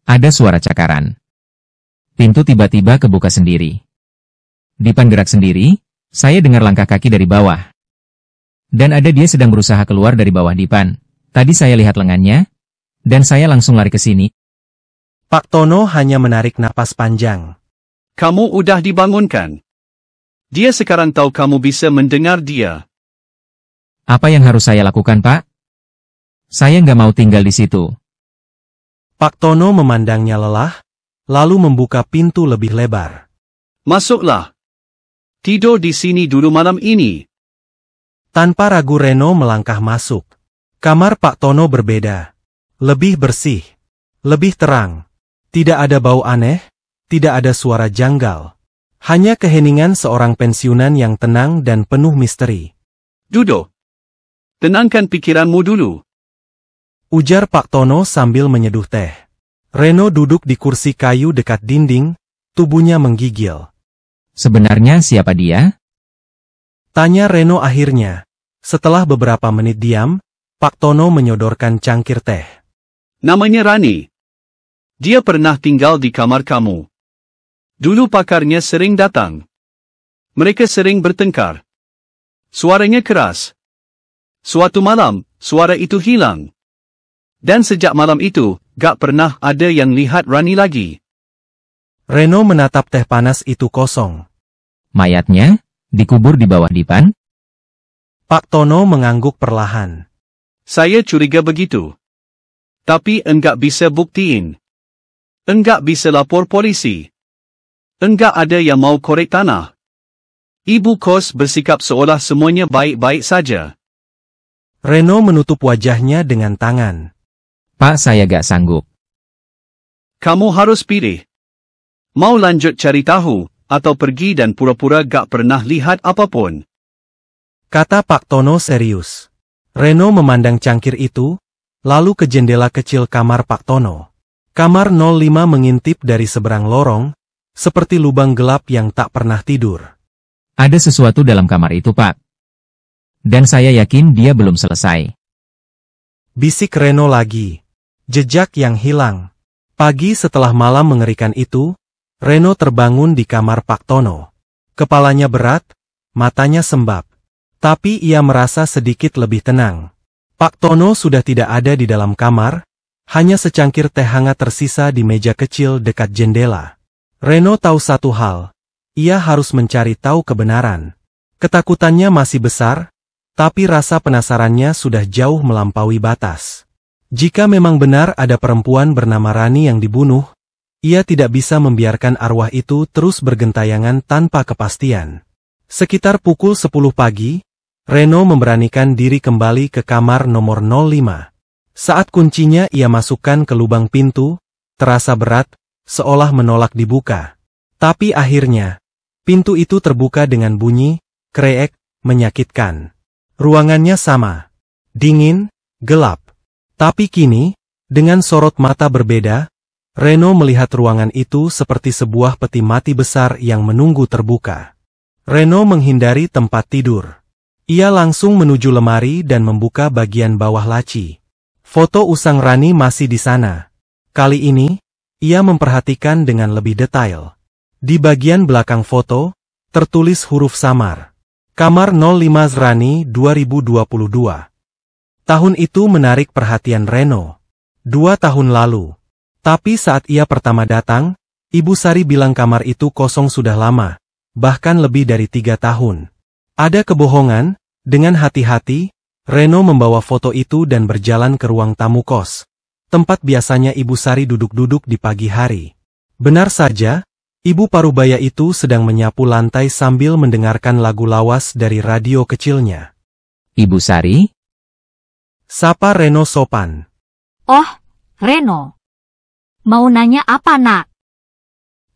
Ada suara cakaran. Pintu tiba-tiba kebuka sendiri. Dipan gerak sendiri, saya dengar langkah kaki dari bawah. Dan ada dia sedang berusaha keluar dari bawah dipan. Tadi saya lihat lengannya, dan saya langsung lari ke sini. Pak Tono hanya menarik napas panjang. Kamu udah dibangunkan. Dia sekarang tahu kamu bisa mendengar dia. Apa yang harus saya lakukan, Pak? Saya nggak mau tinggal di situ. Pak Tono memandangnya lelah, lalu membuka pintu lebih lebar. Masuklah. Tidur di sini dulu malam ini. Tanpa ragu Reno melangkah masuk. Kamar Pak Tono berbeda. Lebih bersih. Lebih terang. Tidak ada bau aneh, tidak ada suara janggal. Hanya keheningan seorang pensiunan yang tenang dan penuh misteri. Duduk. Tenangkan pikiranmu dulu. Ujar Pak Tono sambil menyeduh teh. Reno duduk di kursi kayu dekat dinding, tubuhnya menggigil. Sebenarnya siapa dia? Tanya Reno akhirnya. Setelah beberapa menit diam, Pak Tono menyodorkan cangkir teh. Namanya Rani. Dia pernah tinggal di kamar kamu. Dulu pakarnya sering datang. Mereka sering bertengkar. Suaranya keras. Suatu malam, suara itu hilang. Dan sejak malam itu, gak pernah ada yang lihat Rani lagi. Reno menatap teh panas itu kosong. Mayatnya dikubur di bawah dipan? Pak Tono mengangguk perlahan. Saya curiga begitu. Tapi enggak bisa buktiin. Enggak bisa lapor polisi. Enggak ada yang mau korek tanah. Ibu kos bersikap seolah semuanya baik-baik saja. Reno menutup wajahnya dengan tangan. Pak, saya gak sanggup. Kamu harus pilih. Mau lanjut cari tahu, atau pergi dan pura-pura gak pernah lihat apapun. Kata Pak Tono serius. Reno memandang cangkir itu, lalu ke jendela kecil kamar Pak Tono. Kamar 05 mengintip dari seberang lorong, seperti lubang gelap yang tak pernah tidur. Ada sesuatu dalam kamar itu, Pak. Dan saya yakin dia belum selesai. Bisik Reno lagi. Jejak yang hilang. Pagi setelah malam mengerikan itu, Reno terbangun di kamar Pak Tono. Kepalanya berat, matanya sembab. Tapi ia merasa sedikit lebih tenang. Pak Tono sudah tidak ada di dalam kamar, hanya secangkir teh hangat tersisa di meja kecil dekat jendela. Reno tahu satu hal. Ia harus mencari tahu kebenaran. Ketakutannya masih besar, tapi rasa penasarannya sudah jauh melampaui batas. Jika memang benar ada perempuan bernama Rani yang dibunuh, ia tidak bisa membiarkan arwah itu terus bergentayangan tanpa kepastian. Sekitar pukul 10 pagi, Reno memberanikan diri kembali ke kamar nomor 05. Saat kuncinya ia masukkan ke lubang pintu, terasa berat, seolah menolak dibuka. Tapi akhirnya, pintu itu terbuka dengan bunyi, kreek, menyakitkan. Ruangannya sama. Dingin, gelap. Tapi kini, dengan sorot mata berbeda, Reno melihat ruangan itu seperti sebuah peti mati besar yang menunggu terbuka. Reno menghindari tempat tidur. Ia langsung menuju lemari dan membuka bagian bawah laci. Foto usang Rani masih di sana. Kali ini, ia memperhatikan dengan lebih detail. Di bagian belakang foto, tertulis huruf samar. Kamar 05 Rani 2022. Tahun itu menarik perhatian Reno. 2 tahun lalu. Tapi saat ia pertama datang, Ibu Sari bilang kamar itu kosong sudah lama, bahkan lebih dari 3 tahun. Ada kebohongan. Dengan hati-hati, Reno membawa foto itu dan berjalan ke ruang tamu kos, tempat biasanya Ibu Sari duduk-duduk di pagi hari. Benar saja, Ibu Parubaya itu sedang menyapu lantai sambil mendengarkan lagu lawas dari radio kecilnya. Ibu Sari? Sapa Reno sopan. Oh, Reno. Mau nanya apa, Nak?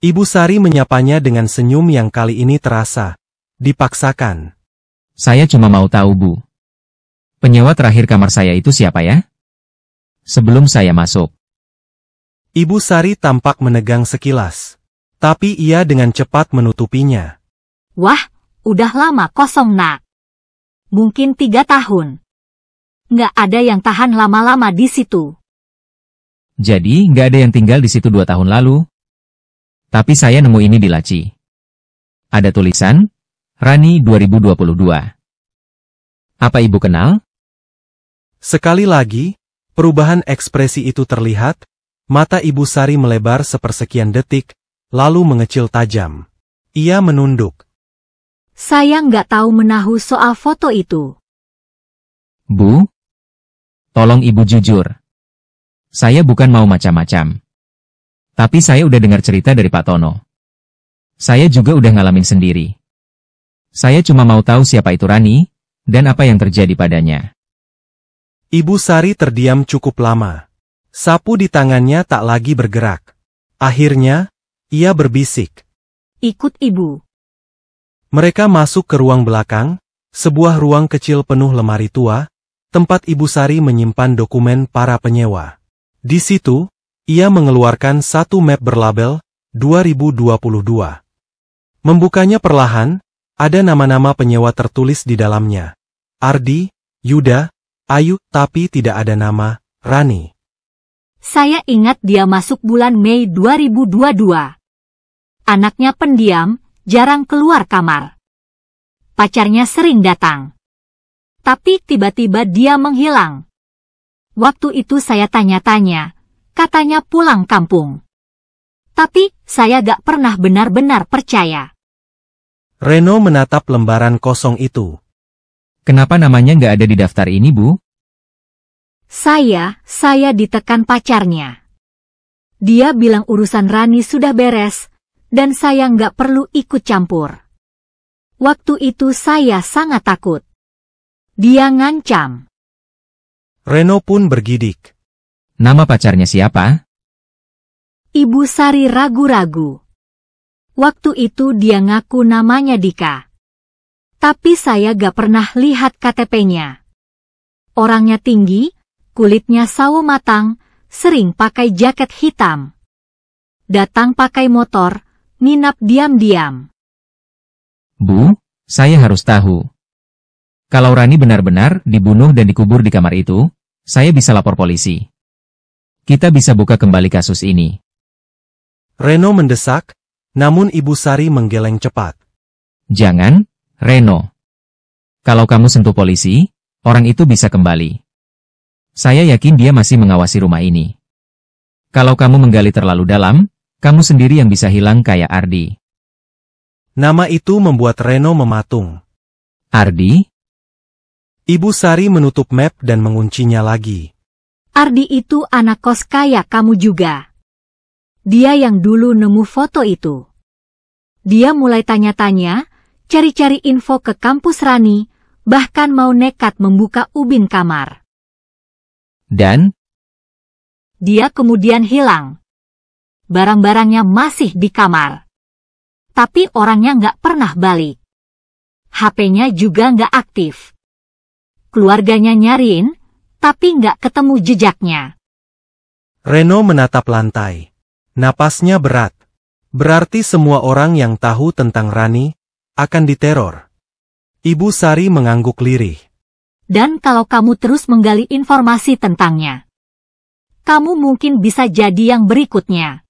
Ibu Sari menyapanya dengan senyum yang kali ini terasa dipaksakan. Saya cuma mau tahu, Bu. Penyewa terakhir kamar saya itu siapa ya? Sebelum saya masuk. Ibu Sari tampak menegang sekilas. Tapi ia dengan cepat menutupinya. Wah, udah lama kosong, Nak. Mungkin 3 tahun. Nggak ada yang tahan lama-lama di situ. Jadi, nggak ada yang tinggal di situ 2 tahun lalu. Tapi saya nemu ini di laci. Ada tulisan, Rani 2022. Apa Ibu kenal? Sekali lagi, perubahan ekspresi itu terlihat, mata Ibu Sari melebar sepersekian detik, lalu mengecil tajam. Ia menunduk. Saya nggak tahu menahu soal foto itu. Bu? Tolong Ibu jujur. Saya bukan mau macam-macam. Tapi saya udah dengar cerita dari Pak Tono. Saya juga udah ngalamin sendiri. Saya cuma mau tahu siapa itu Rani, dan apa yang terjadi padanya. Ibu Sari terdiam cukup lama. Sapu di tangannya tak lagi bergerak. Akhirnya, ia berbisik. Ikut Ibu. Mereka masuk ke ruang belakang, sebuah ruang kecil penuh lemari tua, tempat Ibu Sari menyimpan dokumen para penyewa. Di situ, ia mengeluarkan satu map berlabel 2022. Membukanya perlahan, ada nama-nama penyewa tertulis di dalamnya. Ardi, Yuda, Ayu, tapi tidak ada nama Rani. Saya ingat dia masuk bulan Mei 2022. Anaknya pendiam, jarang keluar kamar. Pacarnya sering datang. Tapi tiba-tiba dia menghilang. Waktu itu saya tanya-tanya, katanya pulang kampung. Tapi saya gak pernah benar-benar percaya. Reno menatap lembaran kosong itu. Kenapa namanya nggak ada di daftar ini, Bu? Saya ditekan pacarnya. Dia bilang urusan Rani sudah beres, dan saya nggak perlu ikut campur. Waktu itu saya sangat takut. Dia ngancam. Reno pun bergidik. Nama pacarnya siapa? Ibu Sari ragu-ragu. Waktu itu dia ngaku namanya Dika. Tapi saya gak pernah lihat KTP-nya. Orangnya tinggi, kulitnya sawo matang, sering pakai jaket hitam. Datang pakai motor, nginap diam-diam. Bu, saya harus tahu. Kalau Rani benar-benar dibunuh dan dikubur di kamar itu, saya bisa lapor polisi. Kita bisa buka kembali kasus ini. Reno mendesak, namun Ibu Sari menggeleng cepat. Jangan, Reno. Kalau kamu sentuh polisi, orang itu bisa kembali. Saya yakin dia masih mengawasi rumah ini. Kalau kamu menggali terlalu dalam, Kamu sendiri yang bisa hilang kayak Ardi. Nama itu membuat Reno mematung. Ardi? Ibu Sari menutup map dan menguncinya lagi. Ardi itu anak kos kayak kamu juga. Dia yang dulu nemu foto itu. Dia mulai tanya-tanya, cari-cari info ke kampus Rani, bahkan mau nekat membuka ubin kamar. Dan? Dia kemudian hilang. Barang-barangnya masih di kamar. Tapi orangnya nggak pernah balik. HP-nya juga nggak aktif. Keluarganya nyariin, tapi nggak ketemu jejaknya. Reno menatap lantai. Napasnya berat. Berarti semua orang yang tahu tentang Rani akan diteror. Ibu Sari mengangguk lirih. Dan kalau kamu terus menggali informasi tentangnya, kamu mungkin bisa jadi yang berikutnya.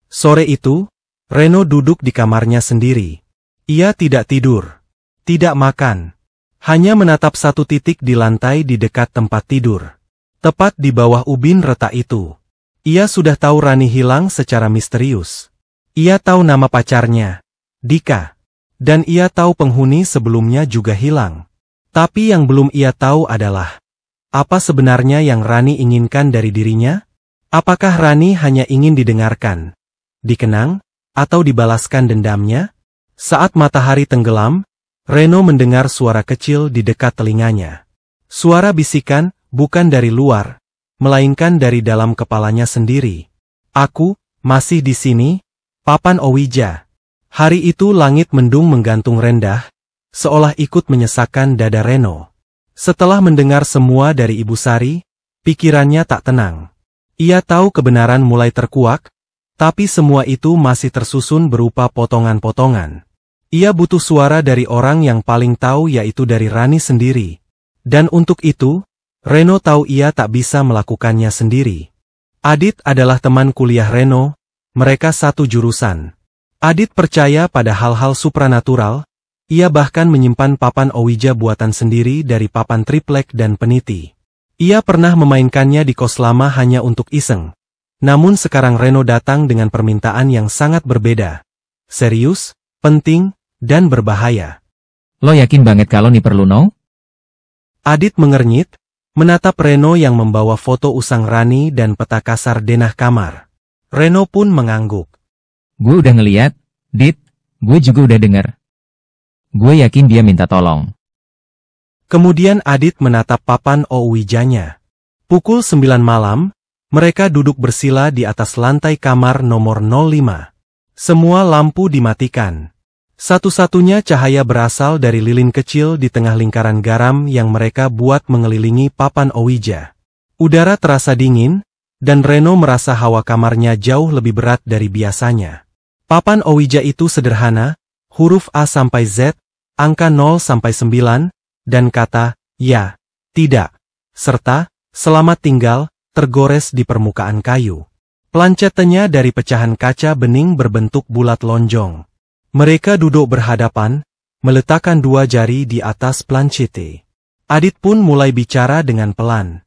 Sore itu, Reno duduk di kamarnya sendiri. Ia tidak tidur, tidak makan, hanya menatap satu titik di lantai di dekat tempat tidur. Tepat di bawah ubin retak itu. Ia sudah tahu Rani hilang secara misterius. Ia tahu nama pacarnya, Dika. Dan ia tahu penghuni sebelumnya juga hilang. Tapi yang belum ia tahu adalah, apa sebenarnya yang Rani inginkan dari dirinya? Apakah Rani hanya ingin didengarkan, dikenang, atau dibalaskan dendamnya? Saat matahari tenggelam, Reno mendengar suara kecil di dekat telinganya. Suara bisikan, bukan dari luar, melainkan dari dalam kepalanya sendiri. Aku, masih di sini, Papan Owija. Hari itu langit mendung menggantung rendah, seolah ikut menyesakkan dada Reno. Setelah mendengar semua dari Ibu Sari, pikirannya tak tenang. Ia tahu kebenaran mulai terkuak, tapi semua itu masih tersusun berupa potongan-potongan. Ia butuh suara dari orang yang paling tahu, yaitu dari Rani sendiri. Dan untuk itu, Reno tahu ia tak bisa melakukannya sendiri. Adit adalah teman kuliah Reno, mereka satu jurusan. Adit percaya pada hal-hal supranatural, ia bahkan menyimpan papan Owija buatan sendiri dari papan triplek dan peniti. Ia pernah memainkannya di kos lama hanya untuk iseng. Namun sekarang Reno datang dengan permintaan yang sangat berbeda. Serius, penting, dan berbahaya. Lo yakin banget kalau ini perlu, no? Adit mengernyit, menatap Reno yang membawa foto usang Rani dan peta kasar denah kamar. Reno pun mengangguk. Gue udah ngeliat, Dit, gue juga udah denger. Gue yakin dia minta tolong. Kemudian Adit menatap papan Owijanya. Pukul 9 malam, mereka duduk bersila di atas lantai kamar nomor 05. Semua lampu dimatikan. Satu-satunya cahaya berasal dari lilin kecil di tengah lingkaran garam yang mereka buat mengelilingi papan Owija. Udara terasa dingin, dan Reno merasa hawa kamarnya jauh lebih berat dari biasanya. Papan Owija itu sederhana, huruf A sampai Z, angka 0 sampai 9, dan kata, ya, tidak, serta, selamat tinggal, tergores di permukaan kayu. Plancetenya dari pecahan kaca bening berbentuk bulat lonjong. Mereka duduk berhadapan, meletakkan dua jari di atas plancete. Adit pun mulai bicara dengan pelan.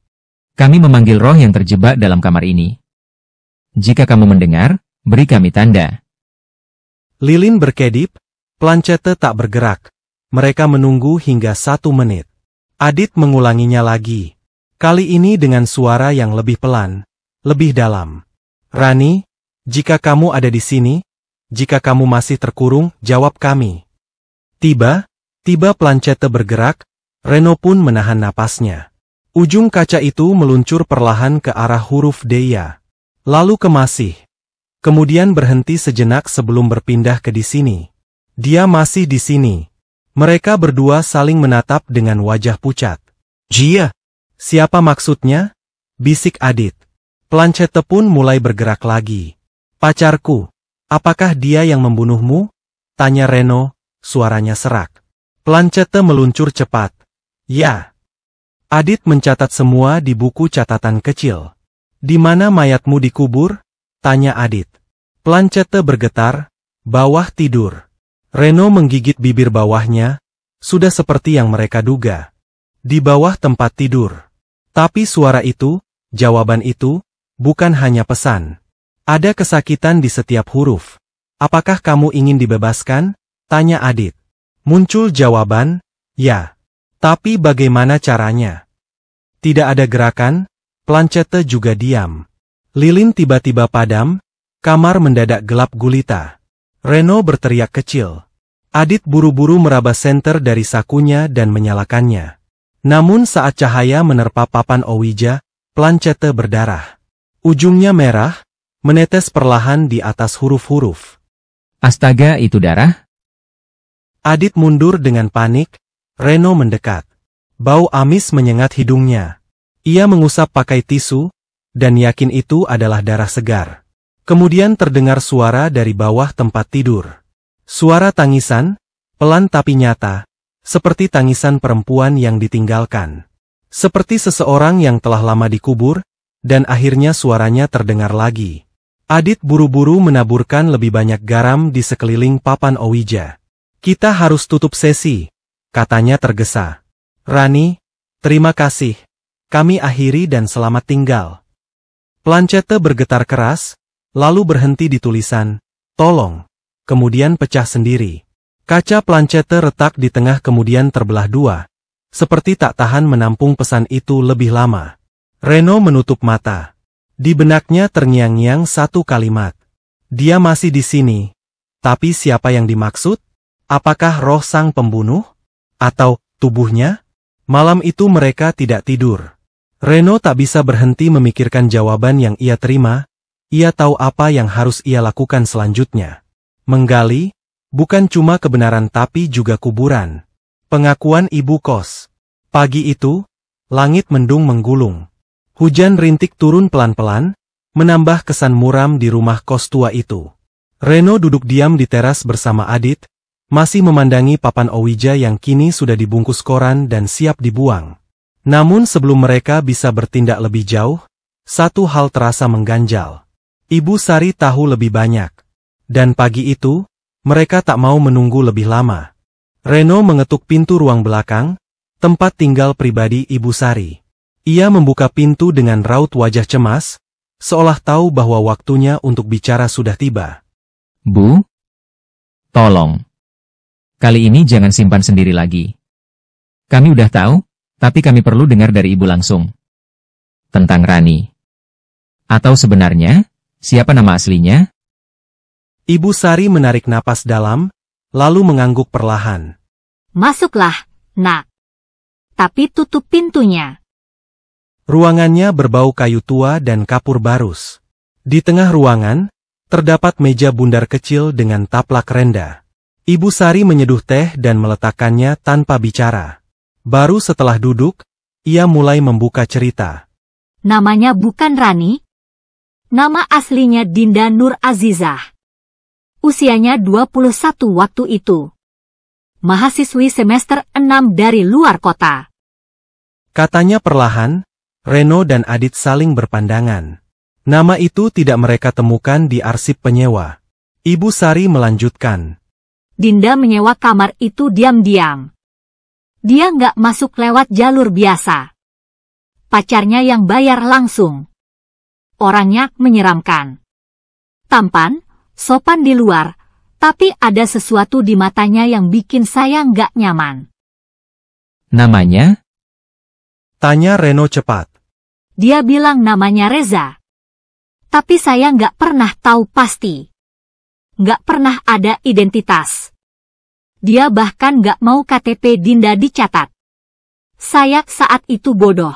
Kami memanggil roh yang terjebak dalam kamar ini. Jika kamu mendengar, beri kami tanda. Lilin berkedip, plancete tak bergerak. Mereka menunggu hingga 1 menit. Adit mengulanginya lagi. Kali ini dengan suara yang lebih pelan, lebih dalam. Rani, jika kamu ada di sini, jika kamu masih terkurung, jawab kami. Tiba plancete bergerak, Reno pun menahan napasnya. Ujung kaca itu meluncur perlahan ke arah huruf D-ya. Lalu ke masih. Kemudian berhenti sejenak sebelum berpindah ke di sini. Dia masih di sini. Mereka berdua saling menatap dengan wajah pucat. Jia! Siapa maksudnya? Bisik Adit. Plancete pun mulai bergerak lagi. Pacarku. Apakah dia yang membunuhmu? Tanya Reno, suaranya serak. Plancete meluncur cepat. Ya. Adit mencatat semua di buku catatan kecil. Di mana mayatmu dikubur? Tanya Adit. Plancete bergetar, bawah tidur. Reno menggigit bibir bawahnya, sudah seperti yang mereka duga. Di bawah tempat tidur. Tapi suara itu, jawaban itu, bukan hanya pesan. Ada kesakitan di setiap huruf. Apakah kamu ingin dibebaskan? Tanya Adit. Muncul jawaban, ya. Tapi bagaimana caranya? Tidak ada gerakan, Planchette juga diam. Lilin tiba-tiba padam, kamar mendadak gelap gulita. Reno berteriak kecil. Adit buru-buru meraba senter dari sakunya dan menyalakannya. Namun saat cahaya menerpa papan Ouija, Planchette berdarah. Ujungnya merah, menetes perlahan di atas huruf-huruf. Astaga, itu darah? Adit mundur dengan panik, Reno mendekat. Bau amis menyengat hidungnya. Ia mengusap pakai tisu, dan yakin itu adalah darah segar. Kemudian terdengar suara dari bawah tempat tidur. Suara tangisan, pelan tapi nyata, seperti tangisan perempuan yang ditinggalkan. Seperti seseorang yang telah lama dikubur, dan akhirnya suaranya terdengar lagi. Adit buru-buru menaburkan lebih banyak garam di sekeliling papan Ouija. Kita harus tutup sesi, katanya tergesa. Rani, terima kasih. Kami akhiri dan selamat tinggal. Planchette bergetar keras, lalu berhenti di tulisan, tolong, kemudian pecah sendiri. Kaca Planchette retak di tengah kemudian terbelah dua, seperti tak tahan menampung pesan itu lebih lama. Reno menutup mata. Di benaknya terngiang-ngiang satu kalimat. Dia masih di sini. Tapi siapa yang dimaksud? Apakah roh sang pembunuh? Atau tubuhnya? Malam itu mereka tidak tidur. Reno tak bisa berhenti memikirkan jawaban yang ia terima. Ia tahu apa yang harus ia lakukan selanjutnya. Menggali, bukan cuma kebenaran tapi juga kuburan. Pengakuan ibu kos. Pagi itu, langit mendung menggulung. Hujan rintik turun pelan-pelan, menambah kesan muram di rumah kos tua itu. Reno duduk diam di teras bersama Adit, masih memandangi papan Ouija yang kini sudah dibungkus koran dan siap dibuang. Namun sebelum mereka bisa bertindak lebih jauh, satu hal terasa mengganjal. Ibu Sari tahu lebih banyak. Dan pagi itu, mereka tak mau menunggu lebih lama. Reno mengetuk pintu ruang belakang, tempat tinggal pribadi Ibu Sari. Ia membuka pintu dengan raut wajah cemas, seolah tahu bahwa waktunya untuk bicara sudah tiba. Bu? Tolong. Kali ini jangan simpan sendiri lagi. Kami udah tahu, tapi kami perlu dengar dari Ibu langsung. Tentang Rani. Atau sebenarnya, siapa nama aslinya? Ibu Sari menarik napas dalam, lalu mengangguk perlahan. Masuklah, nak. Tapi tutup pintunya. Ruangannya berbau kayu tua dan kapur barus. Di tengah ruangan, terdapat meja bundar kecil dengan taplak rendah. Ibu Sari menyeduh teh dan meletakkannya tanpa bicara. Baru setelah duduk, ia mulai membuka cerita. Namanya bukan Rani. Nama aslinya Dinda Nur Azizah. Usianya 21 waktu itu. Mahasiswi semester 6 dari luar kota. Katanya perlahan, Reno dan Adit saling berpandangan. Nama itu tidak mereka temukan di arsip penyewa. Ibu Sari melanjutkan. Dinda menyewa kamar itu diam-diam. Dia nggak masuk lewat jalur biasa. Pacarnya yang bayar langsung. Orangnya menyeramkan. Tampan, sopan di luar, tapi ada sesuatu di matanya yang bikin saya nggak nyaman. Namanya? Tanya Reno cepat. Dia bilang namanya Reza. Tapi saya nggak pernah tahu pasti. Nggak pernah ada identitas. Dia bahkan nggak mau KTP Dinda dicatat. Saya saat itu bodoh.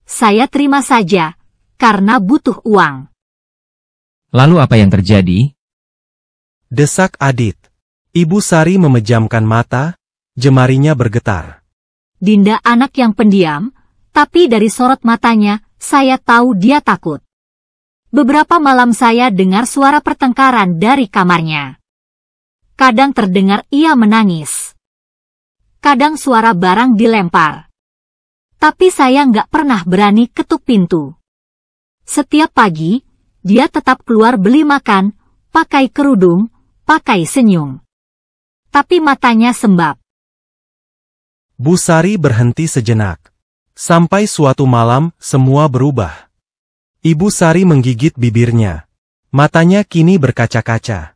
Saya terima saja, karena butuh uang. Lalu apa yang terjadi? Desak Adit. Ibu Sari memejamkan mata, jemarinya bergetar. Dinda anak yang pendiam, tapi dari sorot matanya, saya tahu dia takut. Beberapa malam saya dengar suara pertengkaran dari kamarnya. Kadang terdengar ia menangis. Kadang suara barang dilempar. Tapi saya nggak pernah berani ketuk pintu. Setiap pagi, dia tetap keluar beli makan, pakai kerudung, pakai senyum. Tapi matanya sembab. Bu Sari berhenti sejenak. Sampai suatu malam, semua berubah. Ibu Sari menggigit bibirnya. Matanya kini berkaca-kaca.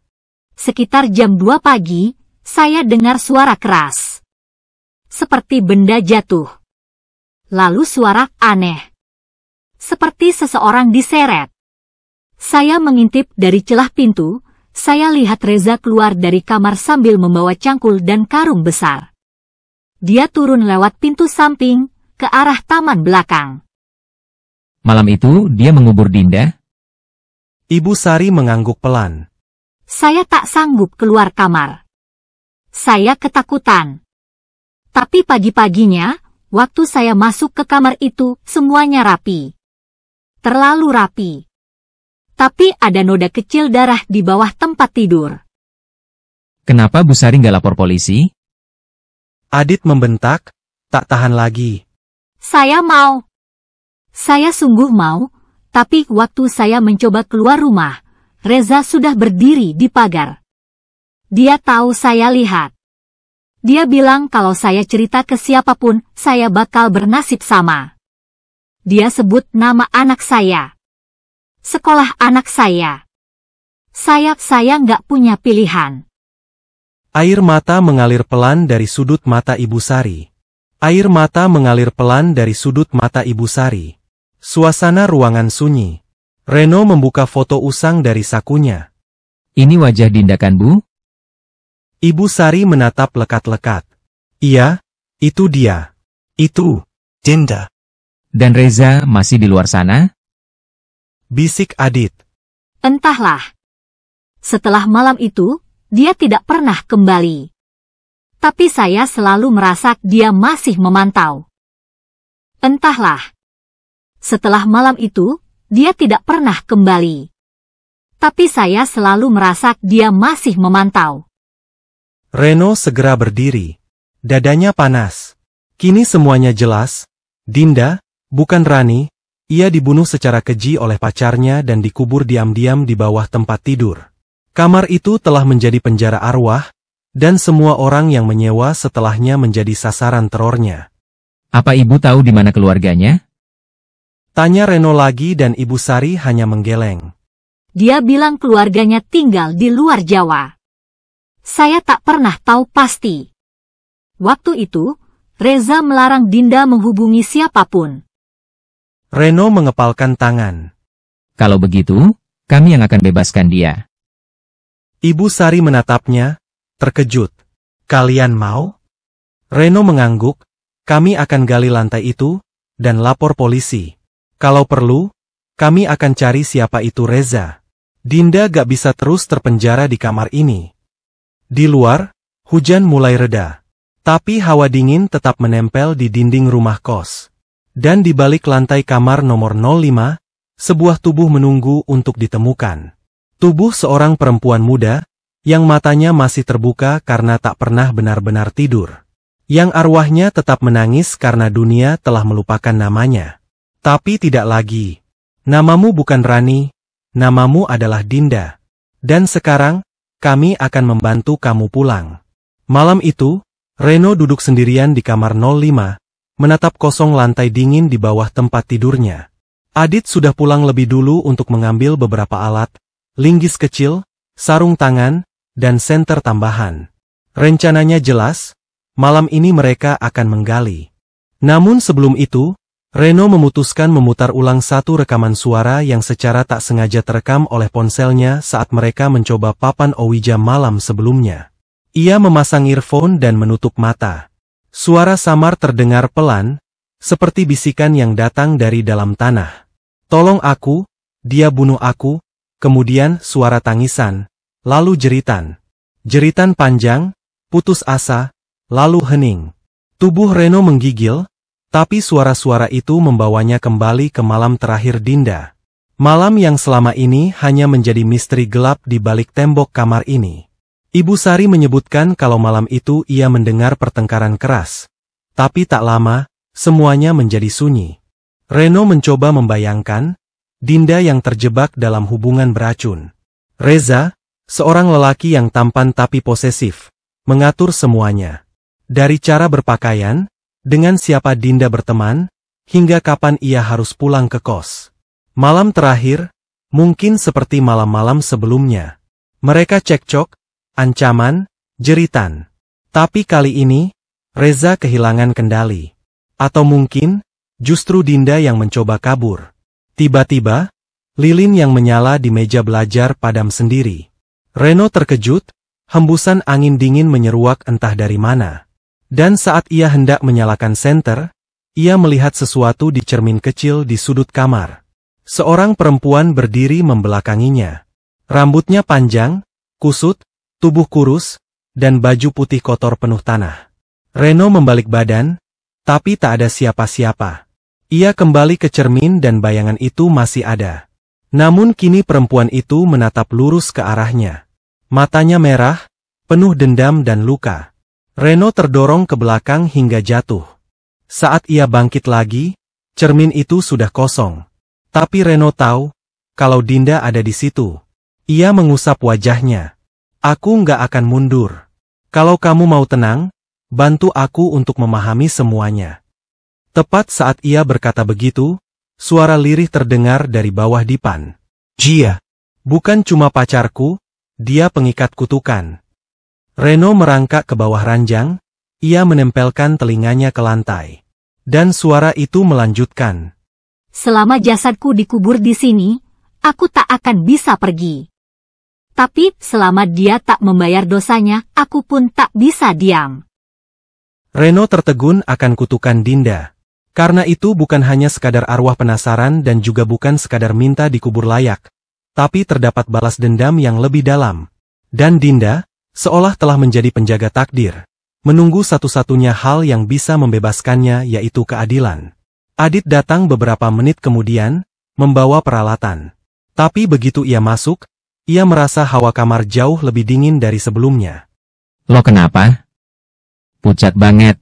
Sekitar jam 2 pagi, saya dengar suara keras. Seperti benda jatuh. Lalu suara aneh. Seperti seseorang diseret. Saya mengintip dari celah pintu, saya lihat Reza keluar dari kamar sambil membawa cangkul dan karung besar. Dia turun lewat pintu samping, ke arah taman belakang. Malam itu, dia mengubur Dinda? Ibu Sari mengangguk pelan. Saya tak sanggup keluar kamar. Saya ketakutan. Tapi pagi-paginya, waktu saya masuk ke kamar itu, semuanya rapi. Terlalu rapi. Tapi ada noda kecil darah di bawah tempat tidur. Kenapa Bu Sari nggak lapor polisi? Adit membentak, tak tahan lagi. Saya mau. Saya sungguh mau, tapi waktu saya mencoba keluar rumah, Reza sudah berdiri di pagar. Dia tahu saya lihat. Dia bilang kalau saya cerita ke siapapun, saya bakal bernasib sama. Dia sebut nama anak saya. Sekolah anak saya. Saya nggak punya pilihan. Air mata mengalir pelan dari sudut mata Ibu Sari. Air mata mengalir pelan dari sudut mata Ibu Sari. Suasana ruangan sunyi. Reno membuka foto usang dari sakunya. Ini wajah Dinda kan, Bu? Ibu Sari menatap lekat-lekat. Iya, itu dia. Itu Dinda. Dan Reza masih di luar sana? Bisik Adit. Entahlah. Setelah malam itu, dia tidak pernah kembali. Tapi saya selalu merasa dia masih memantau. Entahlah. Setelah malam itu, dia tidak pernah kembali. Tapi saya selalu merasa dia masih memantau. Reno segera berdiri. Dadanya panas. Kini semuanya jelas. Dinda, bukan Rani, ia dibunuh secara keji oleh pacarnya dan dikubur diam-diam di bawah tempat tidur. Kamar itu telah menjadi penjara arwah, dan semua orang yang menyewa setelahnya menjadi sasaran terornya. Apa Ibu tahu di mana keluarganya? Tanya Reno lagi dan Ibu Sari hanya menggeleng. Dia bilang keluarganya tinggal di luar Jawa. Saya tak pernah tahu pasti. Waktu itu, Reza melarang Dinda menghubungi siapapun. Reno mengepalkan tangan. Kalau begitu, kami yang akan bebaskan dia. Ibu Sari menatapnya, terkejut. Kalian mau? Reno mengangguk, kami akan gali lantai itu, dan lapor polisi. Kalau perlu, kami akan cari siapa itu Reza. Dinda gak bisa terus terpenjara di kamar ini. Di luar, hujan mulai reda. Tapi hawa dingin tetap menempel di dinding rumah kos. Dan di balik lantai kamar nomor 05, sebuah tubuh menunggu untuk ditemukan. Tubuh seorang perempuan muda, yang matanya masih terbuka karena tak pernah benar-benar tidur. Yang arwahnya tetap menangis karena dunia telah melupakan namanya. Tapi tidak lagi. Namamu bukan Rani, namamu adalah Dinda. Dan sekarang, kami akan membantu kamu pulang. Malam itu, Reno duduk sendirian di kamar 05, menatap kosong lantai dingin di bawah tempat tidurnya. Adit sudah pulang lebih dulu untuk mengambil beberapa alat, linggis kecil, sarung tangan, dan senter tambahan. Rencananya jelas, malam ini mereka akan menggali. Namun sebelum itu, Reno memutuskan memutar ulang satu rekaman suara yang secara tak sengaja terekam oleh ponselnya saat mereka mencoba papan Ouija malam sebelumnya. Ia memasang earphone dan menutup mata. Suara samar terdengar pelan, seperti bisikan yang datang dari dalam tanah. Tolong aku, dia bunuh aku, kemudian suara tangisan, lalu jeritan. Jeritan panjang, putus asa, lalu hening. Tubuh Reno menggigil, tapi suara-suara itu membawanya kembali ke malam terakhir Dinda. Malam yang selama ini hanya menjadi misteri gelap di balik tembok kamar ini. Ibu Sari menyebutkan kalau malam itu ia mendengar pertengkaran keras. Tapi tak lama, semuanya menjadi sunyi. Reno mencoba membayangkan Dinda yang terjebak dalam hubungan beracun. Reza, seorang lelaki yang tampan tapi posesif, mengatur semuanya. Dari cara berpakaian, dengan siapa Dinda berteman, hingga kapan ia harus pulang ke kos. Malam terakhir, Mungkin seperti malam-malam sebelumnya. Mereka cekcok, ancaman, jeritan. Tapi kali ini, Reza kehilangan kendali. Atau mungkin, justru Dinda yang mencoba kabur. Tiba-tiba, lilin yang menyala di meja belajar padam sendiri. Reno terkejut, hembusan angin dingin menyeruak entah dari mana. Dan saat ia hendak menyalakan senter, ia melihat sesuatu di cermin kecil di sudut kamar. Seorang perempuan berdiri membelakanginya. Rambutnya panjang, kusut, tubuh kurus, dan baju putih kotor penuh tanah. Reno membalik badan, tapi tak ada siapa-siapa. Ia kembali ke cermin dan bayangan itu masih ada. Namun kini perempuan itu menatap lurus ke arahnya. Matanya merah, penuh dendam dan luka. Reno terdorong ke belakang hingga jatuh. Saat ia bangkit lagi, cermin itu sudah kosong. Tapi Reno tahu, kalau Dinda ada di situ. Ia mengusap wajahnya. Aku nggak akan mundur. Kalau kamu mau tenang, bantu aku untuk memahami semuanya. Tepat saat ia berkata begitu, suara lirih terdengar dari bawah dipan. Jia, bukan cuma pacarku, dia pengikat kutukan. Reno merangkak ke bawah ranjang, ia menempelkan telinganya ke lantai. Dan suara itu melanjutkan. Selama jasadku dikubur di sini, aku tak akan bisa pergi. Tapi selama dia tak membayar dosanya, aku pun tak bisa diam. Reno tertegun akan kutukan Dinda. Karena itu bukan hanya sekadar arwah penasaran dan juga bukan sekadar minta dikubur layak. Tapi terdapat balas dendam yang lebih dalam. Dan Dinda, seolah telah menjadi penjaga takdir, menunggu satu-satunya hal yang bisa membebaskannya yaitu keadilan. Adit datang beberapa menit kemudian, membawa peralatan. Tapi begitu ia masuk, ia merasa hawa kamar jauh lebih dingin dari sebelumnya. Lo kenapa? Pucat banget.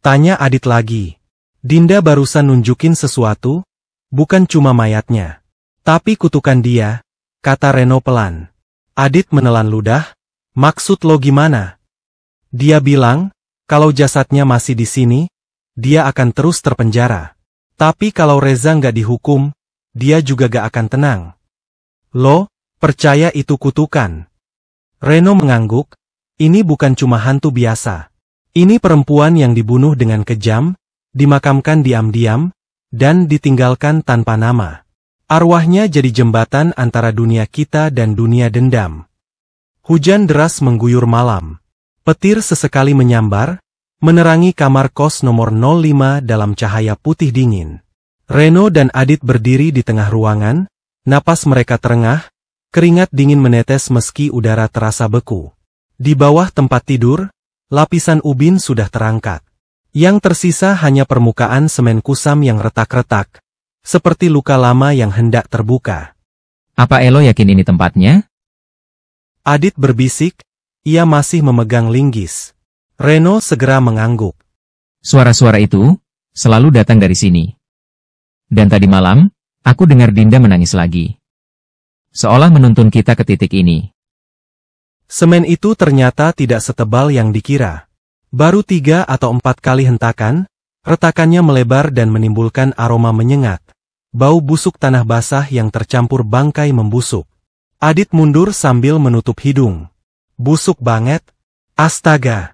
Tanya Adit lagi. Dinda barusan nunjukin sesuatu, bukan cuma mayatnya. Tapi kutukan dia, kata Reno pelan. Adit menelan ludah. Maksud lo gimana? Dia bilang, kalau jasadnya masih di sini, dia akan terus terpenjara. Tapi kalau Reza nggak dihukum, dia juga gak akan tenang. Lo, percaya itu kutukan? Reno mengangguk, ini bukan cuma hantu biasa. Ini perempuan yang dibunuh dengan kejam, dimakamkan diam-diam, dan ditinggalkan tanpa nama. Arwahnya jadi jembatan antara dunia kita dan dunia dendam. Hujan deras mengguyur malam. Petir sesekali menyambar, menerangi kamar kos nomor 05 dalam cahaya putih dingin. Reno dan Adit berdiri di tengah ruangan, napas mereka terengah, keringat dingin menetes meski udara terasa beku. Di bawah tempat tidur, lapisan ubin sudah terangkat. Yang tersisa hanya permukaan semen kusam yang retak-retak, seperti luka lama yang hendak terbuka. Apa Elo yakin ini tempatnya? Adit berbisik, ia masih memegang linggis. Reno segera mengangguk. Suara-suara itu selalu datang dari sini. Dan tadi malam, aku dengar Dinda menangis lagi. Seolah menuntun kita ke titik ini. Semen itu ternyata tidak setebal yang dikira. Baru 3 atau 4 kali hentakan, retakannya melebar dan menimbulkan aroma menyengat. Bau busuk tanah basah yang tercampur bangkai membusuk. Adit mundur sambil menutup hidung. Busuk banget. Astaga.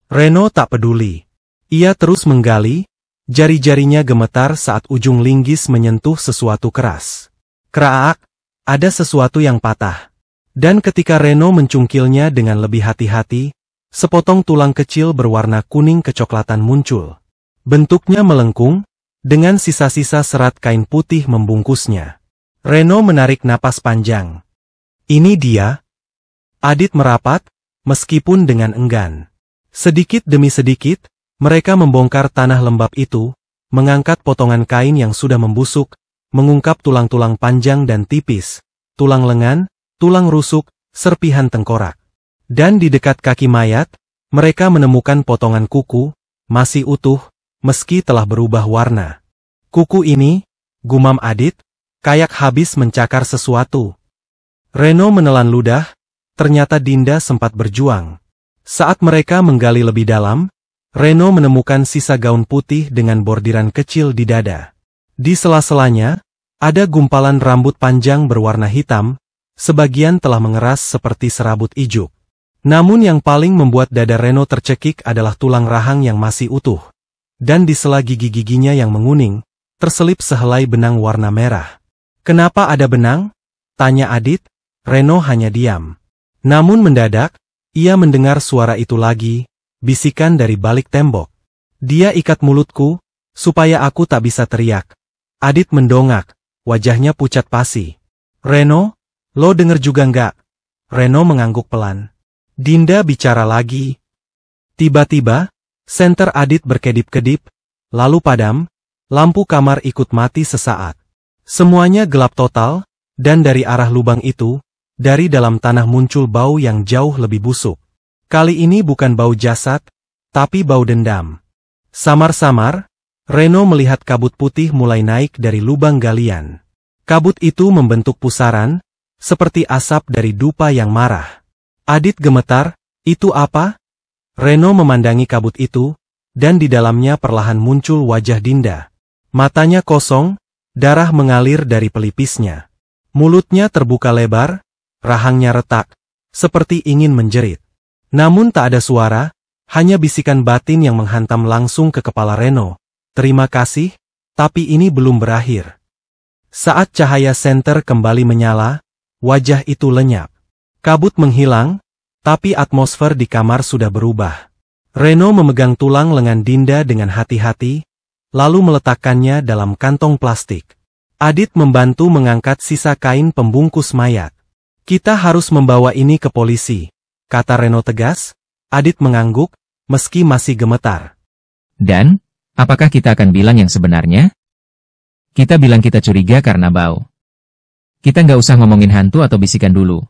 Reno tak peduli. Ia terus menggali, jari-jarinya gemetar saat ujung linggis menyentuh sesuatu keras. Kraak, ada sesuatu yang patah. Dan ketika Reno mencungkilnya dengan lebih hati-hati, sepotong tulang kecil berwarna kuning kecoklatan muncul. Bentuknya melengkung, dengan sisa-sisa serat kain putih membungkusnya. Reno menarik napas panjang. Ini dia. Adit merapat, meskipun dengan enggan. Sedikit demi sedikit, mereka membongkar tanah lembab itu, mengangkat potongan kain yang sudah membusuk, mengungkap tulang-tulang panjang dan tipis, tulang lengan, tulang rusuk, serpihan tengkorak. Dan di dekat kaki mayat, mereka menemukan potongan kuku, masih utuh, meski telah berubah warna. Kuku ini, gumam Adit, kayak habis mencakar sesuatu. Reno menelan ludah, ternyata Dinda sempat berjuang. Saat mereka menggali lebih dalam, Reno menemukan sisa gaun putih dengan bordiran kecil di dada. Di sela-selanya, Ada gumpalan rambut panjang berwarna hitam, sebagian telah mengeras seperti serabut ijuk. Namun yang paling membuat dada Reno tercekik adalah tulang rahang yang masih utuh. Dan di sela gigi-giginya yang menguning, terselip sehelai benang warna merah. "Kenapa ada benang?" tanya Adit. Reno hanya diam. Namun mendadak, ia mendengar suara itu lagi, bisikan dari balik tembok. "Dia ikat mulutku, supaya aku tak bisa teriak." Adit mendongak, wajahnya pucat pasi. "Reno, lo denger juga nggak?" Reno mengangguk pelan. Dinda bicara lagi. Tiba-tiba, senter Adit berkedip-kedip, lalu padam, lampu kamar ikut mati sesaat. Semuanya gelap total, dan dari arah lubang itu, dari dalam tanah muncul bau yang jauh lebih busuk. Kali ini bukan bau jasad, tapi bau dendam. Samar-samar, Reno melihat kabut putih mulai naik dari lubang galian. Kabut itu membentuk pusaran, seperti asap dari dupa yang marah. Adit gemetar, "Itu apa?" Reno memandangi kabut itu, dan di dalamnya perlahan muncul wajah Dinda. Matanya kosong, darah mengalir dari pelipisnya. Mulutnya terbuka lebar, rahangnya retak, seperti ingin menjerit. Namun tak ada suara, hanya bisikan batin yang menghantam langsung ke kepala Reno. "Terima kasih, tapi ini belum berakhir." Saat cahaya senter kembali menyala, wajah itu lenyap. Kabut menghilang, tapi atmosfer di kamar sudah berubah. Reno memegang tulang lengan Dinda dengan hati-hati, lalu meletakkannya dalam kantong plastik. Adit membantu mengangkat sisa kain pembungkus mayat. "Kita harus membawa ini ke polisi," kata Reno tegas. Adit mengangguk, meski masih gemetar. Dan, apakah kita akan bilang yang sebenarnya? Kita bilang kita curiga karena bau. Kita nggak usah ngomongin hantu atau bisikan dulu.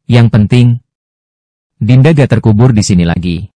Yang penting, Dinda gak terkubur di sini lagi.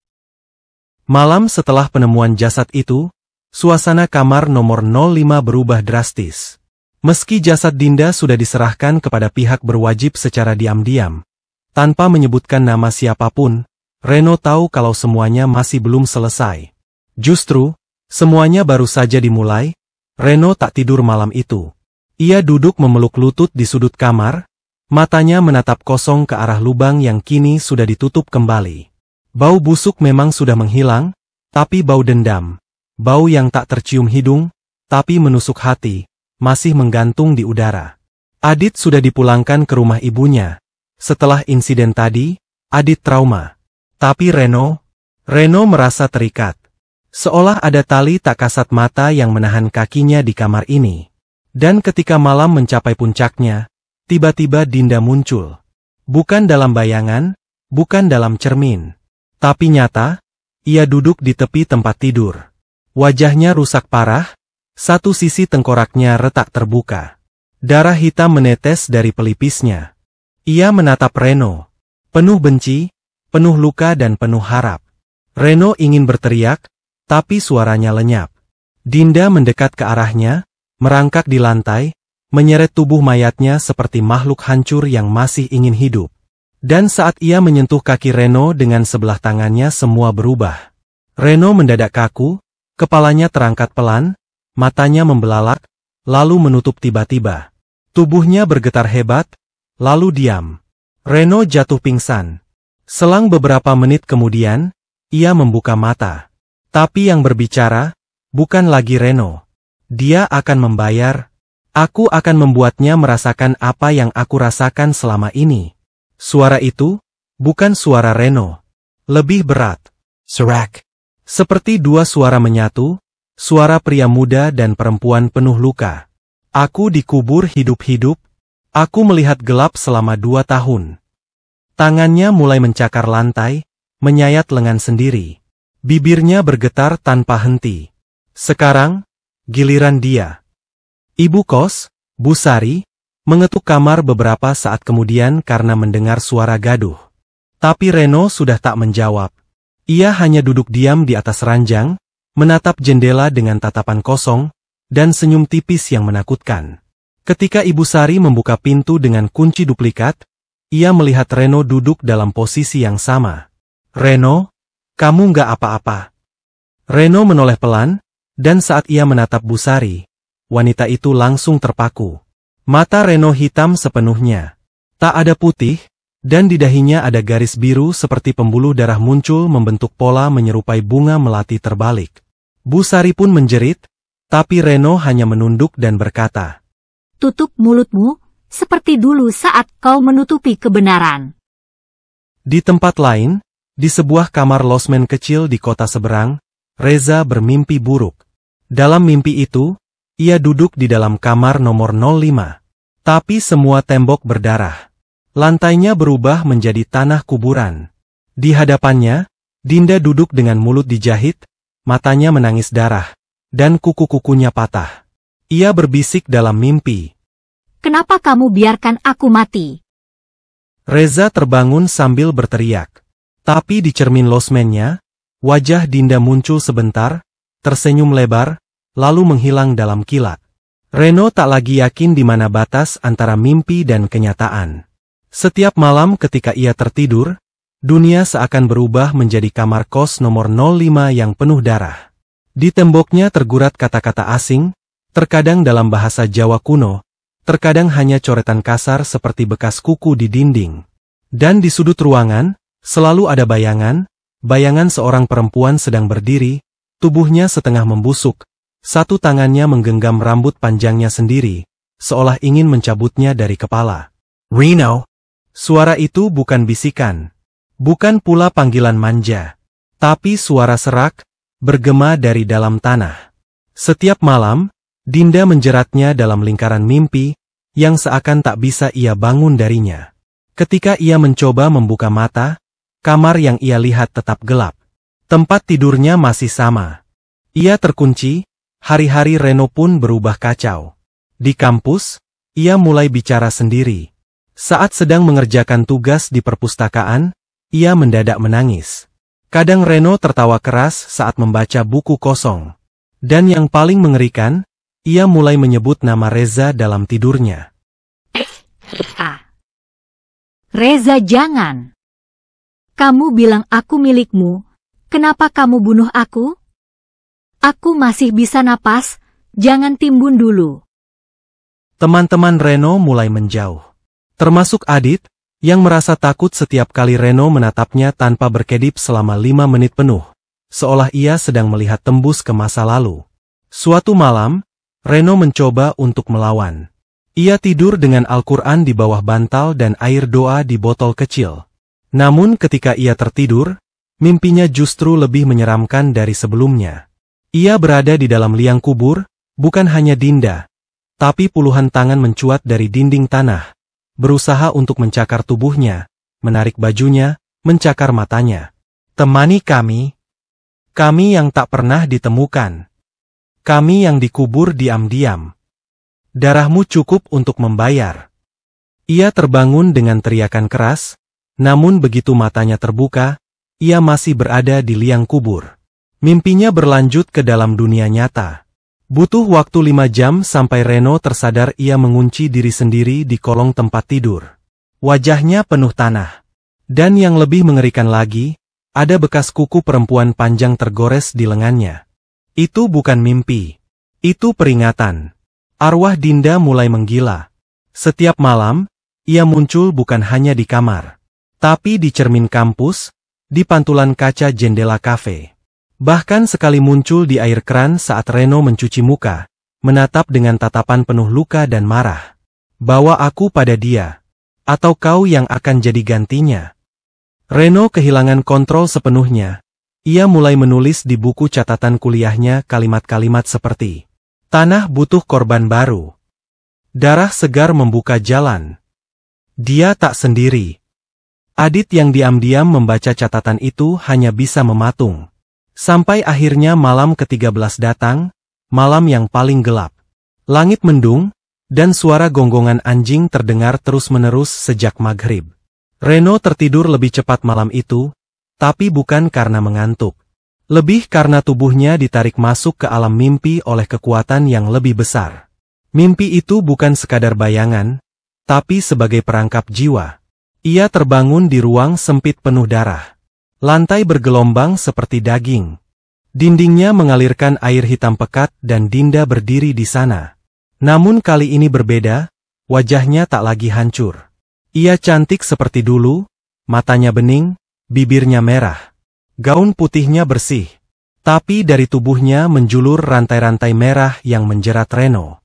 Malam setelah penemuan jasad itu, suasana kamar nomor 05 berubah drastis. Meski jasad Dinda sudah diserahkan kepada pihak berwajib secara diam-diam, tanpa menyebutkan nama siapapun, Reno tahu kalau semuanya masih belum selesai. Justru, semuanya baru saja dimulai. Reno tak tidur malam itu. Ia duduk memeluk lutut di sudut kamar, matanya menatap kosong ke arah lubang yang kini sudah ditutup kembali. Bau busuk memang sudah menghilang, tapi bau dendam, bau yang tak tercium hidung, tapi menusuk hati, masih menggantung di udara. Adit sudah dipulangkan ke rumah ibunya. Setelah insiden tadi, Adit trauma. Tapi Reno merasa terikat. Seolah ada tali tak kasat mata yang menahan kakinya di kamar ini. Dan ketika malam mencapai puncaknya, tiba-tiba Dinda muncul. Bukan dalam bayangan, bukan dalam cermin. Tapi nyata, ia duduk di tepi tempat tidur. Wajahnya rusak parah, satu sisi tengkoraknya retak terbuka. Darah hitam menetes dari pelipisnya. Ia menatap Reno. Penuh benci, penuh luka dan penuh harap. Reno ingin berteriak, tapi suaranya lenyap. Dinda mendekat ke arahnya, merangkak di lantai, menyeret tubuh mayatnya seperti makhluk hancur yang masih ingin hidup. Dan saat ia menyentuh kaki Reno dengan sebelah tangannya semua berubah. Reno mendadak kaku, kepalanya terangkat pelan, matanya membelalak, lalu menutup tiba-tiba. Tubuhnya bergetar hebat, lalu diam. Reno jatuh pingsan. Selang beberapa menit kemudian, ia membuka mata. Tapi yang berbicara, bukan lagi Reno. Dia akan membayar. Aku akan membuatnya merasakan apa yang aku rasakan selama ini. Suara itu, bukan suara Reno. Lebih berat. Serak. Seperti dua suara menyatu, suara pria muda dan perempuan penuh luka. Aku dikubur hidup-hidup. Aku melihat gelap selama 2 tahun. Tangannya mulai mencakar lantai, menyayat lengan sendiri. Bibirnya bergetar tanpa henti. Sekarang, giliran dia. Ibu kos, Bu Sari, mengetuk kamar beberapa saat kemudian karena mendengar suara gaduh. Tapi Reno sudah tak menjawab. Ia hanya duduk diam di atas ranjang, menatap jendela dengan tatapan kosong, dan senyum tipis yang menakutkan. Ketika Ibu Sari membuka pintu dengan kunci duplikat, ia melihat Reno duduk dalam posisi yang sama. "Reno, kamu nggak apa-apa?" Reno menoleh pelan, dan saat ia menatap Bu Sari, wanita itu langsung terpaku. Mata Reno hitam sepenuhnya. Tak ada putih, dan di dahinya ada garis biru seperti pembuluh darah muncul membentuk pola menyerupai bunga melati terbalik. Bu Sari pun menjerit, tapi Reno hanya menunduk dan berkata, Tutup mulutmu, seperti dulu saat kau menutupi kebenaran. Di tempat lain, di sebuah kamar losmen kecil di kota seberang, Reza bermimpi buruk. Dalam mimpi itu, ia duduk di dalam kamar nomor 05. Tapi semua tembok berdarah. Lantainya berubah menjadi tanah kuburan. Di hadapannya, Dinda duduk dengan mulut dijahit, matanya menangis darah, dan kuku-kukunya patah. Ia berbisik dalam mimpi. Kenapa kamu biarkan aku mati? Reza terbangun sambil berteriak. Tapi di cermin losmennya, wajah Dinda muncul sebentar, tersenyum lebar, lalu menghilang dalam kilat. Reno tak lagi yakin di mana batas antara mimpi dan kenyataan. Setiap malam ketika ia tertidur, dunia seakan berubah menjadi kamar kos nomor 05 yang penuh darah. Di temboknya tergurat kata-kata asing, terkadang dalam bahasa Jawa kuno, terkadang hanya coretan kasar seperti bekas kuku di dinding. Dan di sudut ruangan, selalu ada bayangan seorang perempuan sedang berdiri, tubuhnya setengah membusuk, satu tangannya menggenggam rambut panjangnya sendiri, seolah ingin mencabutnya dari kepala. Reno! Suara itu bukan bisikan. Bukan pula panggilan manja. Tapi suara serak, bergema dari dalam tanah. Setiap malam, Dinda menjeratnya dalam lingkaran mimpi, yang seakan tak bisa ia bangun darinya. Ketika ia mencoba membuka mata, kamar yang ia lihat tetap gelap. Tempat tidurnya masih sama. Ia terkunci, hari-hari Reno pun berubah kacau. Di kampus, ia mulai bicara sendiri. Saat sedang mengerjakan tugas di perpustakaan, ia mendadak menangis. Kadang Reno tertawa keras saat membaca buku kosong. Dan yang paling mengerikan, ia mulai menyebut nama Reza dalam tidurnya. Reza, jangan. Kamu bilang aku milikmu, kenapa kamu bunuh aku? Aku masih bisa napas, jangan timbun dulu. Teman-teman Reno mulai menjauh. Termasuk Adit, yang merasa takut setiap kali Reno menatapnya tanpa berkedip selama 5 menit penuh. Seolah ia sedang melihat tembus ke masa lalu. Suatu malam, Reno mencoba untuk melawan. Ia tidur dengan Al-Quran di bawah bantal dan air doa di botol kecil. Namun ketika ia tertidur, mimpinya justru lebih menyeramkan dari sebelumnya. Ia berada di dalam liang kubur, bukan hanya Dinda, tapi puluhan tangan mencuat dari dinding tanah, berusaha untuk mencakar tubuhnya, menarik bajunya, mencakar matanya. Temani kami. Kami yang tak pernah ditemukan. Kami yang dikubur diam-diam. Darahmu cukup untuk membayar. Ia terbangun dengan teriakan keras, namun begitu matanya terbuka, ia masih berada di liang kubur. Mimpinya berlanjut ke dalam dunia nyata. Butuh waktu 5 jam sampai Reno tersadar ia mengunci diri sendiri di kolong tempat tidur. Wajahnya penuh tanah. Dan yang lebih mengerikan lagi, ada bekas kuku perempuan panjang tergores di lengannya. Itu bukan mimpi. Itu peringatan. Arwah Dinda mulai menggila. Setiap malam, ia muncul bukan hanya di kamar, tapi di cermin kampus, di pantulan kaca jendela kafe. Bahkan sekali muncul di air keran saat Reno mencuci muka, menatap dengan tatapan penuh luka dan marah. Bawa aku pada dia. Atau kau yang akan jadi gantinya. Reno kehilangan kontrol sepenuhnya. Ia mulai menulis di buku catatan kuliahnya kalimat-kalimat seperti, tanah butuh korban baru. Darah segar membuka jalan. Dia tak sendiri. Adit yang diam-diam membaca catatan itu hanya bisa mematung. Sampai akhirnya malam ke-13 datang, malam yang paling gelap. Langit mendung, dan suara gonggongan anjing terdengar terus-menerus sejak maghrib. Reno tertidur lebih cepat malam itu, tapi bukan karena mengantuk. Lebih karena tubuhnya ditarik masuk ke alam mimpi oleh kekuatan yang lebih besar. Mimpi itu bukan sekadar bayangan, tapi sebagai perangkap jiwa. Ia terbangun di ruang sempit penuh darah. Lantai bergelombang seperti daging. Dindingnya mengalirkan air hitam pekat dan Dinda berdiri di sana. Namun kali ini berbeda, wajahnya tak lagi hancur. Ia cantik seperti dulu, matanya bening, bibirnya merah. Gaun putihnya bersih. Tapi dari tubuhnya menjulur rantai-rantai merah yang menjerat Reno.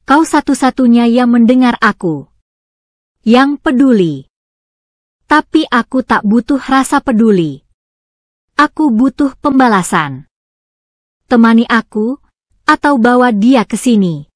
Kau satu-satunya yang mendengar aku. Yang peduli. Tapi aku tak butuh rasa peduli. Aku butuh pembalasan. Temani aku, atau bawa dia ke sini.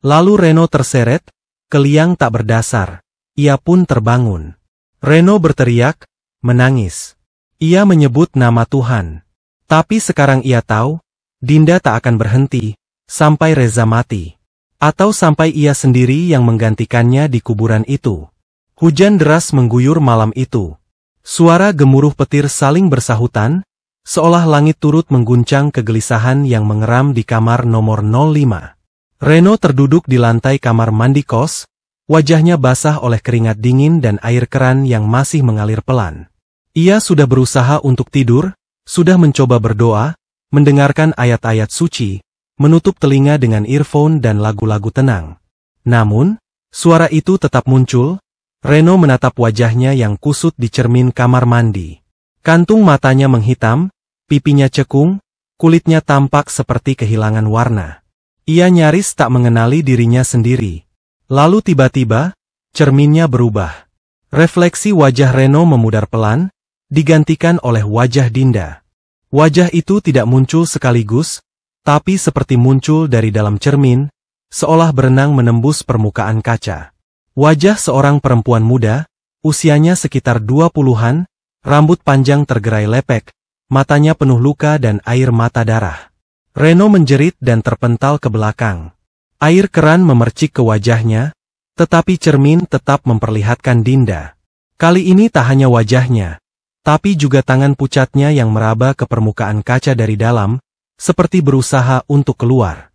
Lalu Reno terseret, ke liang tak berdasar. Ia pun terbangun. Reno berteriak, menangis. Ia menyebut nama Tuhan. Tapi sekarang ia tahu, Dinda tak akan berhenti, sampai Reza mati. Atau sampai ia sendiri yang menggantikannya di kuburan itu. Hujan deras mengguyur malam itu. Suara gemuruh petir saling bersahutan, seolah langit turut mengguncang kegelisahan yang mengeram di kamar nomor 05. Reno terduduk di lantai kamar mandi kos, wajahnya basah oleh keringat dingin dan air keran yang masih mengalir pelan. Ia sudah berusaha untuk tidur, sudah mencoba berdoa, mendengarkan ayat-ayat suci, menutup telinga dengan earphone dan lagu-lagu tenang. Namun, suara itu tetap muncul. Reno menatap wajahnya yang kusut di cermin kamar mandi. Kantung matanya menghitam, pipinya cekung, kulitnya tampak seperti kehilangan warna. Ia nyaris tak mengenali dirinya sendiri. Lalu tiba-tiba, cerminnya berubah. Refleksi wajah Reno memudar pelan, digantikan oleh wajah Dinda. Wajah itu tidak muncul sekaligus, tapi seperti muncul dari dalam cermin, seolah berenang menembus permukaan kaca. Wajah seorang perempuan muda, usianya sekitar 20-an, rambut panjang tergerai lepek, matanya penuh luka dan air mata darah. Reno menjerit dan terpental ke belakang. Air keran memercik ke wajahnya, tetapi cermin tetap memperlihatkan Dinda. Kali ini tak hanya wajahnya, tapi juga tangan pucatnya yang meraba ke permukaan kaca dari dalam, seperti berusaha untuk keluar.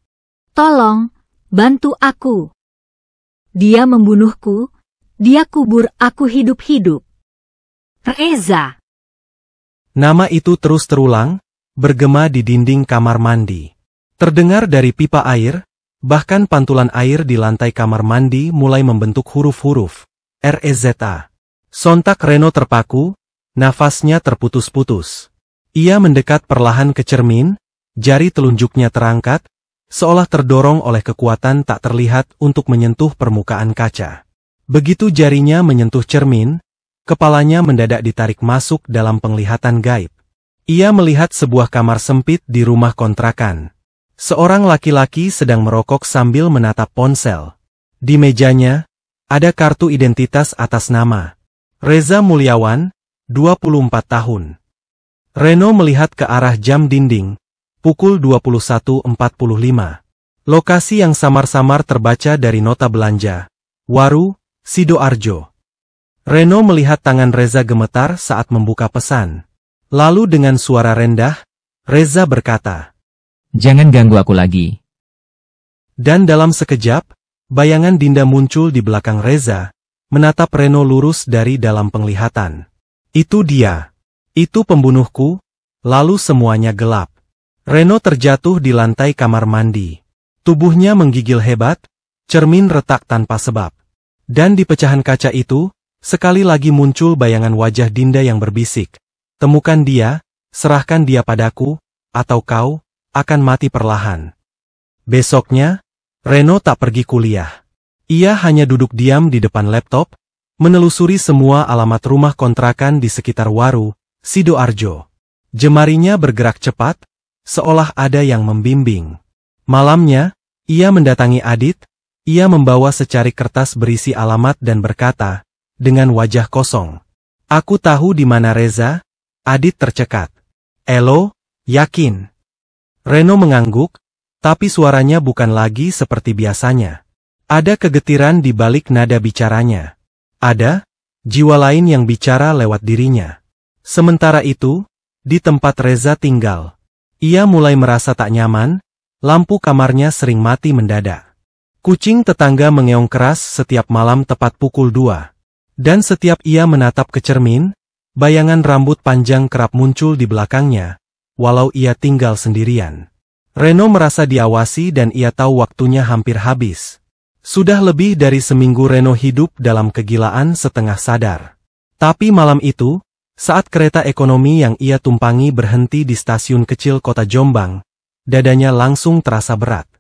Tolong, bantu aku. Dia membunuhku, dia kubur aku hidup-hidup. Reza. Nama itu terus terulang, bergema di dinding kamar mandi. Terdengar dari pipa air, bahkan pantulan air di lantai kamar mandi mulai membentuk huruf-huruf REZA. Sontak Reno terpaku, nafasnya terputus-putus. Ia mendekat perlahan ke cermin, jari telunjuknya terangkat, seolah terdorong oleh kekuatan tak terlihat untuk menyentuh permukaan kaca. Begitu jarinya menyentuh cermin, kepalanya mendadak ditarik masuk dalam penglihatan gaib. Ia melihat sebuah kamar sempit di rumah kontrakan. Seorang laki-laki sedang merokok sambil menatap ponsel. Di mejanya, ada kartu identitas atas nama Reza Mulyawan, 24 tahun. Reno melihat ke arah jam dinding, pukul 21.45. Lokasi yang samar-samar terbaca dari nota belanja, Waru, Sidoarjo. Reno melihat tangan Reza gemetar saat membuka pesan. Lalu dengan suara rendah, Reza berkata, "Jangan ganggu aku lagi." Dan dalam sekejap, bayangan Dinda muncul di belakang Reza, menatap Reno lurus dari dalam penglihatan. Itu dia. Itu pembunuhku. Lalu semuanya gelap. Reno terjatuh di lantai kamar mandi. Tubuhnya menggigil hebat, cermin retak tanpa sebab. Dan di pecahan kaca itu, sekali lagi muncul bayangan wajah Dinda yang berbisik. "Temukan dia, serahkan dia padaku, atau kau akan mati perlahan." Besoknya, Reno tak pergi kuliah. Ia hanya duduk diam di depan laptop, menelusuri semua alamat rumah kontrakan di sekitar Waru, Sidoarjo. Jemarinya bergerak cepat, seolah ada yang membimbing. Malamnya, ia mendatangi Adit. Ia membawa secari kertas berisi alamat dan berkata, dengan wajah kosong, "Aku tahu di mana Reza." Adit tercekat. "Elo, yakin?" Reno mengangguk, tapi suaranya bukan lagi seperti biasanya. Ada kegetiran di balik nada bicaranya. Ada jiwa lain yang bicara lewat dirinya. Sementara itu, di tempat Reza tinggal, ia mulai merasa tak nyaman. Lampu kamarnya sering mati mendadak. Kucing tetangga mengeong keras setiap malam tepat pukul 2. Dan setiap ia menatap ke cermin, bayangan rambut panjang kerap muncul di belakangnya, walau ia tinggal sendirian. Reno merasa diawasi dan ia tahu waktunya hampir habis. Sudah lebih dari seminggu Reno hidup dalam kegilaan setengah sadar. Tapi malam itu, saat kereta ekonomi yang ia tumpangi berhenti di stasiun kecil kota Jombang, dadanya langsung terasa berat.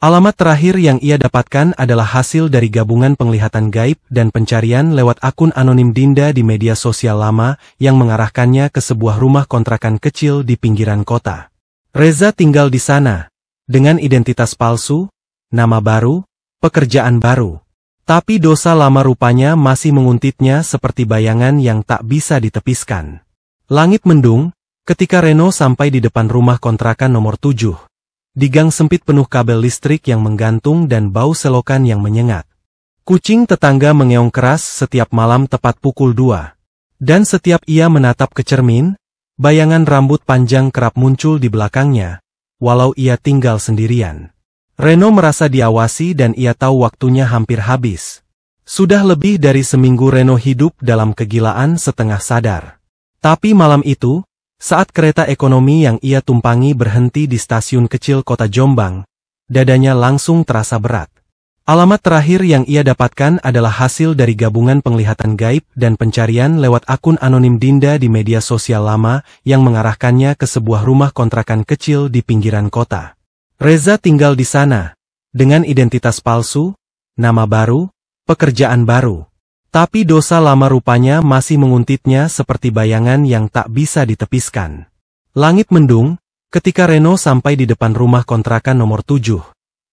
Alamat terakhir yang ia dapatkan adalah hasil dari gabungan penglihatan gaib dan pencarian lewat akun anonim Dinda di media sosial lama yang mengarahkannya ke sebuah rumah kontrakan kecil di pinggiran kota. Reza tinggal di sana, dengan identitas palsu, nama baru, pekerjaan baru. Tapi dosa lama rupanya masih menguntitnya seperti bayangan yang tak bisa ditepiskan. Langit mendung, ketika Reno sampai di depan rumah kontrakan nomor 7. Di gang sempit penuh kabel listrik yang menggantung dan bau selokan yang menyengat. Kucing tetangga mengeong keras setiap malam tepat pukul 2. Dan setiap ia menatap ke cermin, bayangan rambut panjang kerap muncul di belakangnya, walau ia tinggal sendirian. Reno merasa diawasi dan ia tahu waktunya hampir habis. Sudah lebih dari seminggu Reno hidup dalam kegilaan setengah sadar. Tapi malam itu, saat kereta ekonomi yang ia tumpangi berhenti di stasiun kecil kota Jombang, dadanya langsung terasa berat. Alamat terakhir yang ia dapatkan adalah hasil dari gabungan penglihatan gaib dan pencarian lewat akun anonim Dinda di media sosial lama yang mengarahkannya ke sebuah rumah kontrakan kecil di pinggiran kota. Reza tinggal di sana, dengan identitas palsu, nama baru, pekerjaan baru. Tapi dosa lama rupanya masih menguntitnya seperti bayangan yang tak bisa ditepiskan. Langit mendung, ketika Reno sampai di depan rumah kontrakan nomor 7.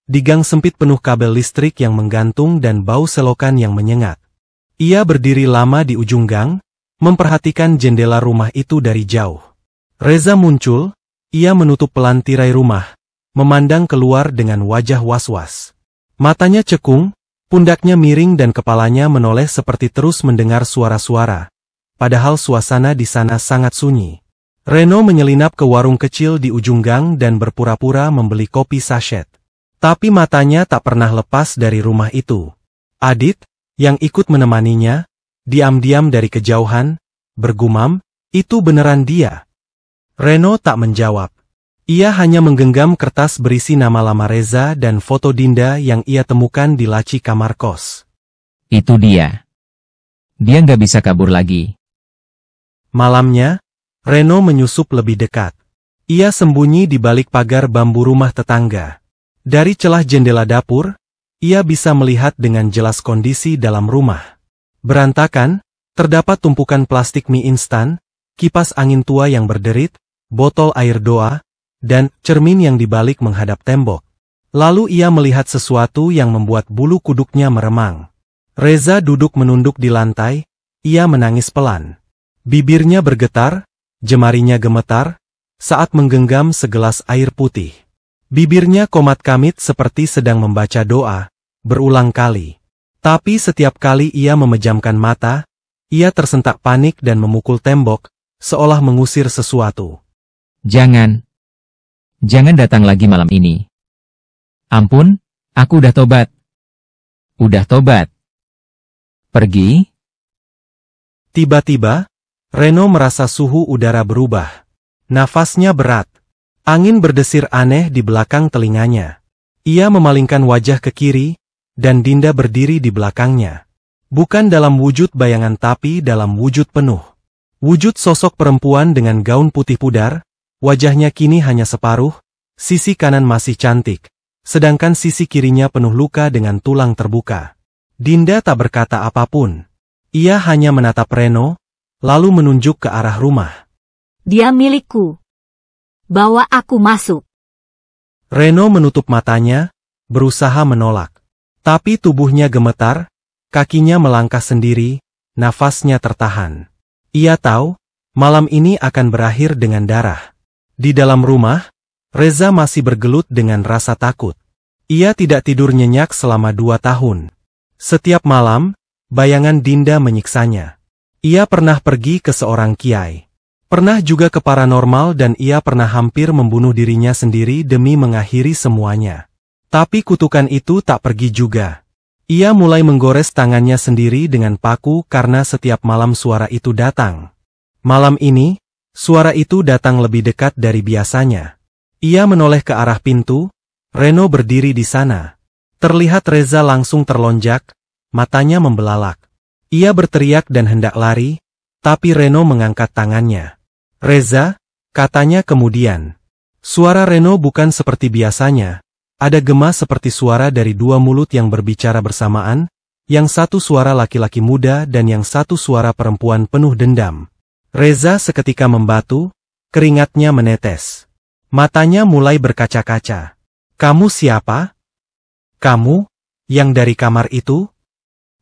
Di gang sempit penuh kabel listrik yang menggantung dan bau selokan yang menyengat. Ia berdiri lama di ujung gang, memperhatikan jendela rumah itu dari jauh. Reza muncul, ia menutup pelan tirai rumah, memandang keluar dengan wajah was-was. Matanya cekung, pundaknya miring dan kepalanya menoleh seperti terus mendengar suara-suara. Padahal suasana di sana sangat sunyi. Reno menyelinap ke warung kecil di ujung gang dan berpura-pura membeli kopi sachet. Tapi matanya tak pernah lepas dari rumah itu. Adit, yang ikut menemaninya, diam-diam dari kejauhan, bergumam, "Itu beneran dia?" Reno tak menjawab. Ia hanya menggenggam kertas berisi nama lama Reza dan foto Dinda yang ia temukan di laci kamar kos. Itu dia. Dia nggak bisa kabur lagi. Malamnya, Reno menyusup lebih dekat. Ia sembunyi di balik pagar bambu rumah tetangga. Dari celah jendela dapur, ia bisa melihat dengan jelas kondisi dalam rumah. Berantakan, terdapat tumpukan plastik mie instan, kipas angin tua yang berderit, botol air doa, dan cermin yang dibalik menghadap tembok. Lalu ia melihat sesuatu yang membuat bulu kuduknya meremang. Reza duduk menunduk di lantai, ia menangis pelan. Bibirnya bergetar, jemarinya gemetar, saat menggenggam segelas air putih. Bibirnya komat-kamit seperti sedang membaca doa, berulang kali. Tapi setiap kali ia memejamkan mata, ia tersentak panik dan memukul tembok, seolah mengusir sesuatu. Jangan datang lagi malam ini. Ampun, aku udah tobat. Udah tobat. Pergi. Tiba-tiba, Reno merasa suhu udara berubah. Nafasnya berat. Angin berdesir aneh di belakang telinganya. Ia memalingkan wajah ke kiri, dan Dinda berdiri di belakangnya. Bukan dalam wujud bayangan tapi dalam wujud penuh. Wujud sosok perempuan dengan gaun putih pudar, wajahnya kini hanya separuh, sisi kanan masih cantik, sedangkan sisi kirinya penuh luka dengan tulang terbuka. Dinda tak berkata apapun. Ia hanya menatap Reno, lalu menunjuk ke arah rumah. Dia milikku. Bawa aku masuk. Reno menutup matanya, berusaha menolak. Tapi tubuhnya gemetar, kakinya melangkah sendiri, nafasnya tertahan. Ia tahu, malam ini akan berakhir dengan darah. Di dalam rumah, Reza masih bergelut dengan rasa takut. Ia tidak tidur nyenyak selama 2 tahun. Setiap malam, bayangan Dinda menyiksanya. Ia pernah pergi ke seorang kiai. Pernah juga ke paranormal dan ia pernah hampir membunuh dirinya sendiri demi mengakhiri semuanya. Tapi kutukan itu tak pergi juga. Ia mulai menggores tangannya sendiri dengan paku karena setiap malam suara itu datang. Malam ini, suara itu datang lebih dekat dari biasanya. Ia menoleh ke arah pintu, Reno berdiri di sana. Terlihat Reza langsung terlonjak, matanya membelalak. Ia berteriak dan hendak lari, tapi Reno mengangkat tangannya. "Reza," katanya kemudian. Suara Reno bukan seperti biasanya. Ada gema seperti suara dari dua mulut yang berbicara bersamaan, yang satu suara laki-laki muda dan yang satu suara perempuan penuh dendam. Reza seketika membatu, keringatnya menetes. Matanya mulai berkaca-kaca. "Kamu siapa? Kamu, yang dari kamar itu?"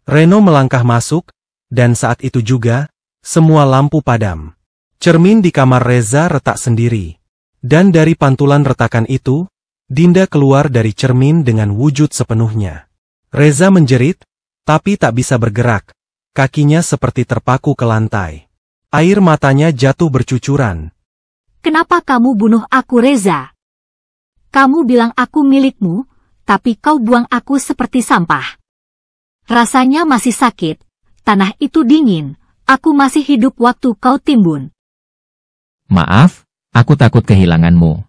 Reno melangkah masuk, dan saat itu juga, semua lampu padam. Cermin di kamar Reza retak sendiri. Dan dari pantulan retakan itu, Dinda keluar dari cermin dengan wujud sepenuhnya. Reza menjerit, tapi tak bisa bergerak. Kakinya seperti terpaku ke lantai. Air matanya jatuh bercucuran. Kenapa kamu bunuh aku, Reza? Kamu bilang aku milikmu, tapi kau buang aku seperti sampah. Rasanya masih sakit, tanah itu dingin, aku masih hidup waktu kau timbun. Maaf, aku takut kehilanganmu.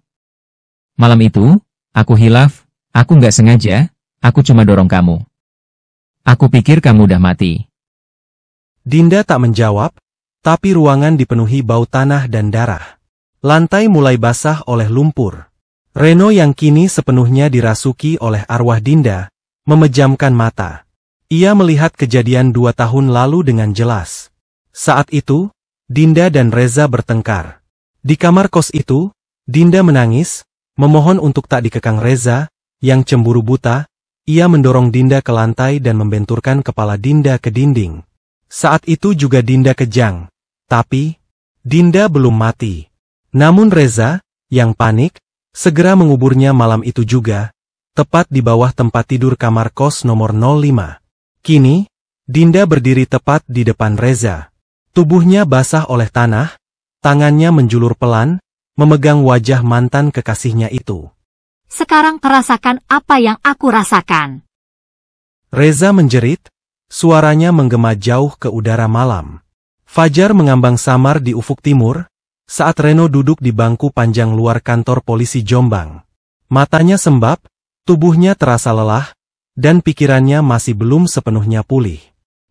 Malam itu, aku hilaf, aku nggak sengaja, aku cuma dorong kamu. Aku pikir kamu udah mati. Dinda tak menjawab, tapi ruangan dipenuhi bau tanah dan darah. Lantai mulai basah oleh lumpur. Reno yang kini sepenuhnya dirasuki oleh arwah Dinda, memejamkan mata. Ia melihat kejadian 2 tahun lalu dengan jelas. Saat itu, Dinda dan Reza bertengkar. Di kamar kos itu, Dinda menangis, memohon untuk tak dikekang Reza, yang cemburu buta. Ia mendorong Dinda ke lantai dan membenturkan kepala Dinda ke dinding. Saat itu juga Dinda kejang, tapi Dinda belum mati. Namun Reza, yang panik, segera menguburnya malam itu juga, tepat di bawah tempat tidur kamar kos nomor 05. Kini, Dinda berdiri tepat di depan Reza. Tubuhnya basah oleh tanah, tangannya menjulur pelan, memegang wajah mantan kekasihnya itu. Sekarang rasakan apa yang aku rasakan. Reza menjerit, suaranya menggema jauh ke udara malam. Fajar mengambang samar di ufuk timur, saat Reno duduk di bangku panjang luar kantor polisi Jombang. Matanya sembab, tubuhnya terasa lelah, dan pikirannya masih belum sepenuhnya pulih.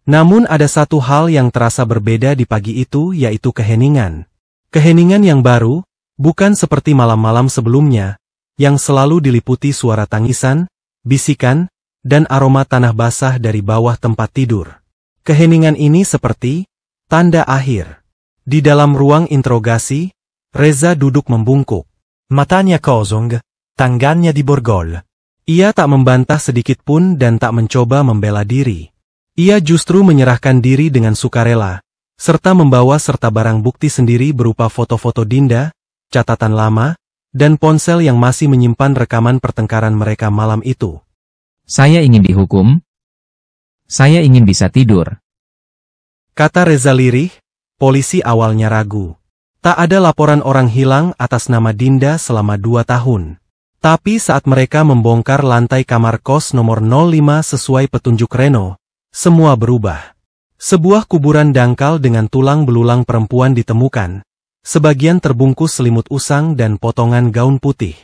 Namun ada satu hal yang terasa berbeda di pagi itu, yaitu keheningan. Keheningan yang baru, bukan seperti malam-malam sebelumnya, yang selalu diliputi suara tangisan, bisikan, dan aroma tanah basah dari bawah tempat tidur. Keheningan ini seperti tanda akhir. Di dalam ruang interogasi, Reza duduk membungkuk. Matanya kosong, tangannya diborgol. Ia tak membantah sedikit pun dan tak mencoba membela diri. Ia justru menyerahkan diri dengan sukarela, serta membawa serta barang bukti sendiri berupa foto-foto Dinda, catatan lama, dan ponsel yang masih menyimpan rekaman pertengkaran mereka malam itu. Saya ingin dihukum. Saya ingin bisa tidur. Kata Reza lirih. Polisi awalnya ragu. Tak ada laporan orang hilang atas nama Dinda selama 2 tahun. Tapi saat mereka membongkar lantai kamar kos nomor 05 sesuai petunjuk Reno, semua berubah. Sebuah kuburan dangkal dengan tulang belulang perempuan ditemukan, sebagian terbungkus selimut usang dan potongan gaun putih.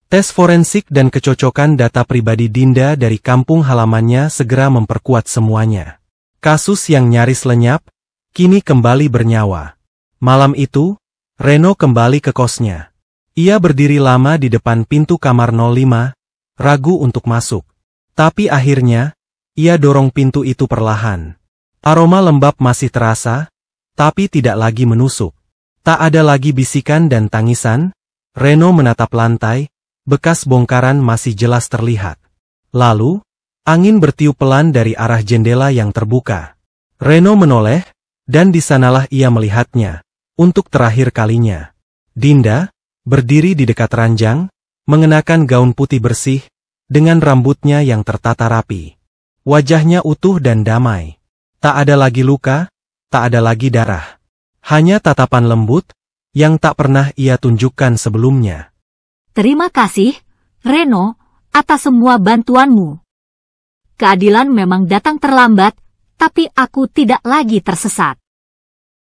Tes forensik dan kecocokan data pribadi Dinda dari kampung halamannya segera memperkuat semuanya. Kasus yang nyaris lenyap, kini kembali bernyawa. Malam itu, Reno kembali ke kosnya. Ia berdiri lama di depan pintu kamar 05, ragu untuk masuk. Tapi akhirnya, ia dorong pintu itu perlahan. Aroma lembab masih terasa, tapi tidak lagi menusuk. Tak ada lagi bisikan dan tangisan. Reno menatap lantai, bekas bongkaran masih jelas terlihat. Lalu, angin bertiup pelan dari arah jendela yang terbuka. Reno menoleh, dan di sanalah ia melihatnya, untuk terakhir kalinya. Dinda, berdiri di dekat ranjang, mengenakan gaun putih bersih, dengan rambutnya yang tertata rapi. Wajahnya utuh dan damai. Tak ada lagi luka, tak ada lagi darah. Hanya tatapan lembut, yang tak pernah ia tunjukkan sebelumnya. Terima kasih, Reno, atas semua bantuanmu. Keadilan memang datang terlambat, tapi aku tidak lagi tersesat.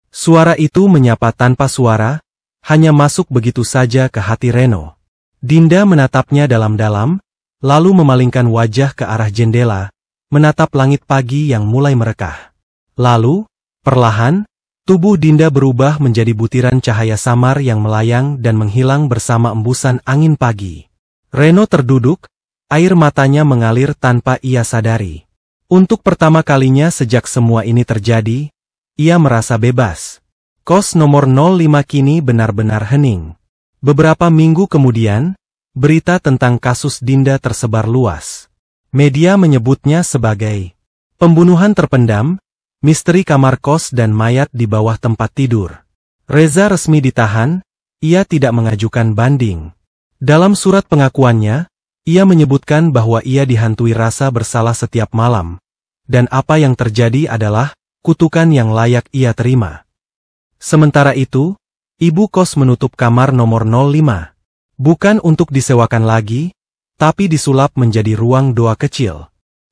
Suara itu menyapa tanpa suara, hanya masuk begitu saja ke hati Reno. Dinda menatapnya dalam-dalam, lalu memalingkan wajah ke arah jendela, menatap langit pagi yang mulai merekah. Lalu, perlahan, tubuh Dinda berubah menjadi butiran cahaya samar yang melayang dan menghilang bersama embusan angin pagi. Reno terduduk, air matanya mengalir tanpa ia sadari. Untuk pertama kalinya sejak semua ini terjadi, ia merasa bebas. Kos nomor 05 kini benar-benar hening. Beberapa minggu kemudian, berita tentang kasus Dinda tersebar luas. Media menyebutnya sebagai pembunuhan terpendam, misteri kamar kos dan mayat di bawah tempat tidur. Reza resmi ditahan, ia tidak mengajukan banding. Dalam surat pengakuannya, ia menyebutkan bahwa ia dihantui rasa bersalah setiap malam, dan apa yang terjadi adalah kutukan yang layak ia terima. Sementara itu, ibu kos menutup kamar nomor 05. Bukan untuk disewakan lagi, tapi disulap menjadi ruang doa kecil.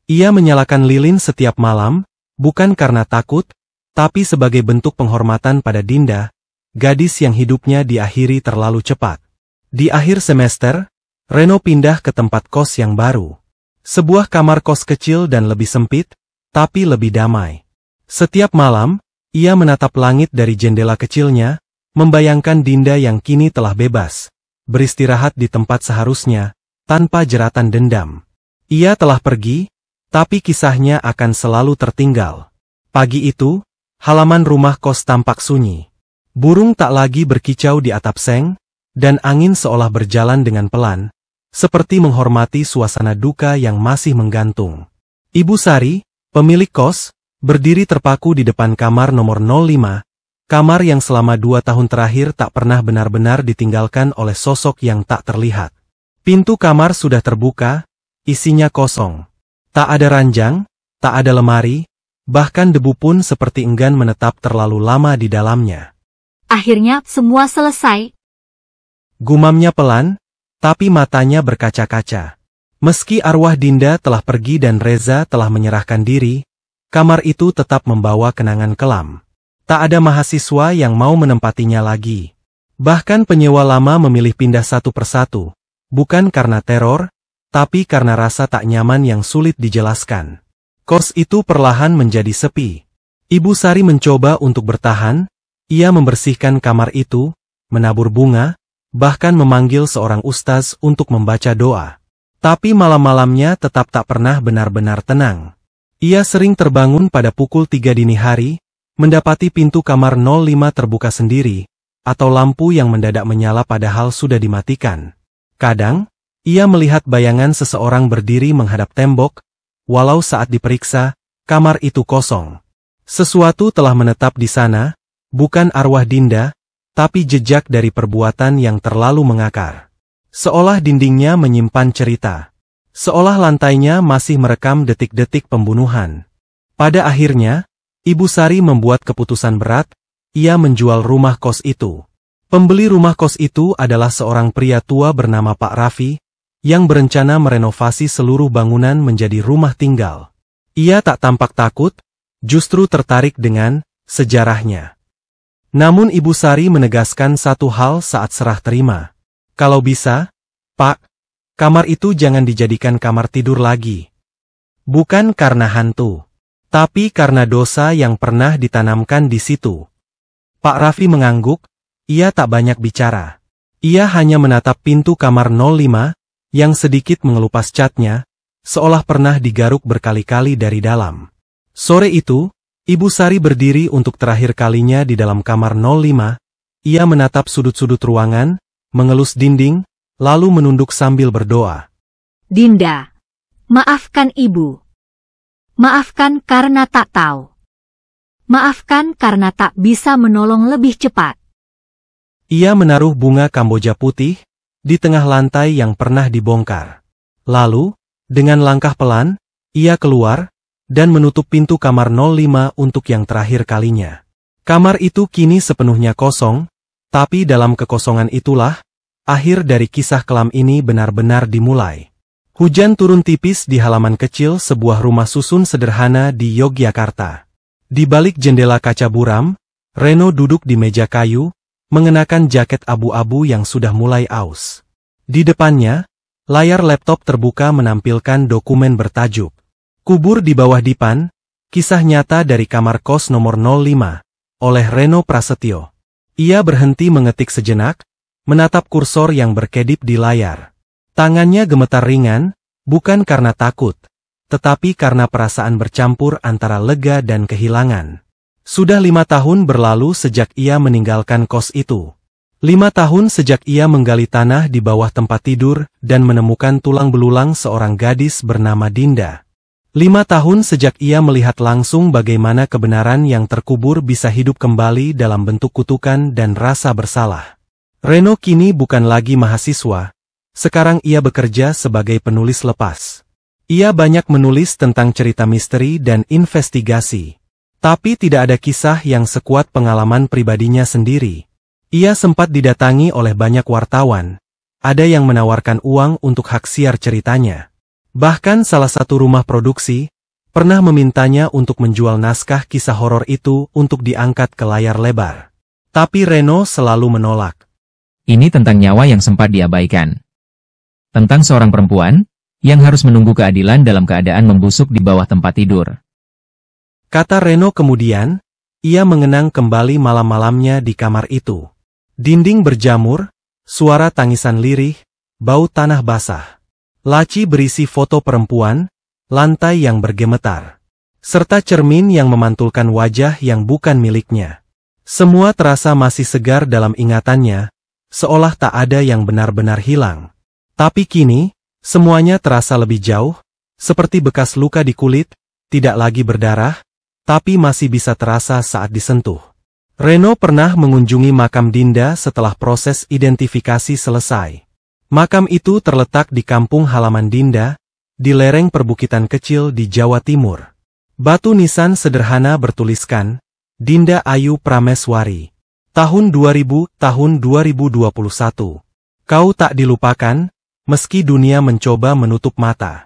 Ia menyalakan lilin setiap malam, bukan karena takut, tapi sebagai bentuk penghormatan pada Dinda, gadis yang hidupnya diakhiri terlalu cepat. Di akhir semester, Reno pindah ke tempat kos yang baru. Sebuah kamar kos kecil dan lebih sempit, tapi lebih damai. Setiap malam, ia menatap langit dari jendela kecilnya, membayangkan Dinda yang kini telah bebas, beristirahat di tempat seharusnya, tanpa jeratan dendam. Ia telah pergi, tapi kisahnya akan selalu tertinggal. Pagi itu, halaman rumah kos tampak sunyi. Burung tak lagi berkicau di atap seng, dan angin seolah berjalan dengan pelan, seperti menghormati suasana duka yang masih menggantung. Ibu Sari, pemilik kos, berdiri terpaku di depan kamar nomor 05, kamar yang selama 2 tahun terakhir tak pernah benar-benar ditinggalkan oleh sosok yang tak terlihat. Pintu kamar sudah terbuka, isinya kosong. Tak ada ranjang, tak ada lemari, bahkan debu pun seperti enggan menetap terlalu lama di dalamnya. Akhirnya semua selesai. Gumamnya pelan, tapi matanya berkaca-kaca. Meski arwah Dinda telah pergi dan Reza telah menyerahkan diri, kamar itu tetap membawa kenangan kelam. Tak ada mahasiswa yang mau menempatinya lagi. Bahkan penyewa lama memilih pindah satu persatu, bukan karena teror, tapi karena rasa tak nyaman yang sulit dijelaskan. Kos itu perlahan menjadi sepi. Ibu Sari mencoba untuk bertahan, ia membersihkan kamar itu, menabur bunga, bahkan memanggil seorang ustaz untuk membaca doa. Tapi malam-malamnya tetap tak pernah benar-benar tenang. Ia sering terbangun pada pukul 3 dini hari, mendapati pintu kamar 05 terbuka sendiri, atau lampu yang mendadak menyala padahal sudah dimatikan. Kadang, ia melihat bayangan seseorang berdiri menghadap tembok, walau saat diperiksa, kamar itu kosong. Sesuatu telah menetap di sana, bukan arwah Dinda, tapi jejak dari perbuatan yang terlalu mengakar. Seolah dindingnya menyimpan cerita. Seolah lantainya masih merekam detik-detik pembunuhan. Pada akhirnya, Ibu Sari membuat keputusan berat, ia menjual rumah kos itu. Pembeli rumah kos itu adalah seorang pria tua bernama Pak Raffi, yang berencana merenovasi seluruh bangunan menjadi rumah tinggal. Ia tak tampak takut, justru tertarik dengan sejarahnya. Namun Ibu Sari menegaskan satu hal saat serah terima. Kalau bisa, Pak, kamar itu jangan dijadikan kamar tidur lagi. Bukan karena hantu, tapi karena dosa yang pernah ditanamkan di situ. Pak Raffi mengangguk, ia tak banyak bicara. Ia hanya menatap pintu kamar 05, yang sedikit mengelupas catnya, seolah pernah digaruk berkali-kali dari dalam. Sore itu, Ibu Sari berdiri untuk terakhir kalinya di dalam kamar 05, ia menatap sudut-sudut ruangan, mengelus dinding, lalu menunduk sambil berdoa. Dinda, maafkan ibu. Maafkan karena tak tahu. Maafkan karena tak bisa menolong lebih cepat. Ia menaruh bunga kamboja putih di tengah lantai yang pernah dibongkar. Lalu, dengan langkah pelan, ia keluar dan menutup pintu kamar 05 untuk yang terakhir kalinya. Kamar itu kini sepenuhnya kosong, tapi dalam kekosongan itulah akhir dari kisah kelam ini benar-benar dimulai. Hujan turun tipis di halaman kecil sebuah rumah susun sederhana di Yogyakarta. Di balik jendela kaca buram, Reno duduk di meja kayu, mengenakan jaket abu-abu yang sudah mulai aus. Di depannya, layar laptop terbuka menampilkan dokumen bertajuk Kubur di Bawah Dipan, Kisah Nyata dari Kamar Kos Nomor 05, oleh Reno Prasetyo. Ia berhenti mengetik sejenak, menatap kursor yang berkedip di layar. Tangannya gemetar ringan, bukan karena takut, tetapi karena perasaan bercampur antara lega dan kehilangan. Sudah 5 tahun berlalu sejak ia meninggalkan kos itu. 5 tahun sejak ia menggali tanah di bawah tempat tidur dan menemukan tulang belulang seorang gadis bernama Dinda. 5 tahun sejak ia melihat langsung bagaimana kebenaran yang terkubur bisa hidup kembali dalam bentuk kutukan dan rasa bersalah. Reno kini bukan lagi mahasiswa, sekarang ia bekerja sebagai penulis lepas. Ia banyak menulis tentang cerita misteri dan investigasi. Tapi tidak ada kisah yang sekuat pengalaman pribadinya sendiri. Ia sempat didatangi oleh banyak wartawan. Ada yang menawarkan uang untuk hak siar ceritanya. Bahkan salah satu rumah produksi pernah memintanya untuk menjual naskah kisah horor itu untuk diangkat ke layar lebar. Tapi Reno selalu menolak. Ini tentang nyawa yang sempat diabaikan. Tentang seorang perempuan yang harus menunggu keadilan dalam keadaan membusuk di bawah tempat tidur. Kata Reno kemudian, ia mengenang kembali malam-malamnya di kamar itu. Dinding berjamur, suara tangisan lirih, bau tanah basah. Laci berisi foto perempuan, lantai yang bergemetar. Serta cermin yang memantulkan wajah yang bukan miliknya. Semua terasa masih segar dalam ingatannya, seolah tak ada yang benar-benar hilang. Tapi kini, semuanya terasa lebih jauh, seperti bekas luka di kulit, tidak lagi berdarah, tapi masih bisa terasa saat disentuh. Reno pernah mengunjungi makam Dinda setelah proses identifikasi selesai. Makam itu terletak di kampung halaman Dinda, di lereng perbukitan kecil di Jawa Timur. Batu nisan sederhana bertuliskan, Dinda Ayu Prameswari. Tahun 2000, tahun 2021. Kau tak dilupakan, meski dunia mencoba menutup mata.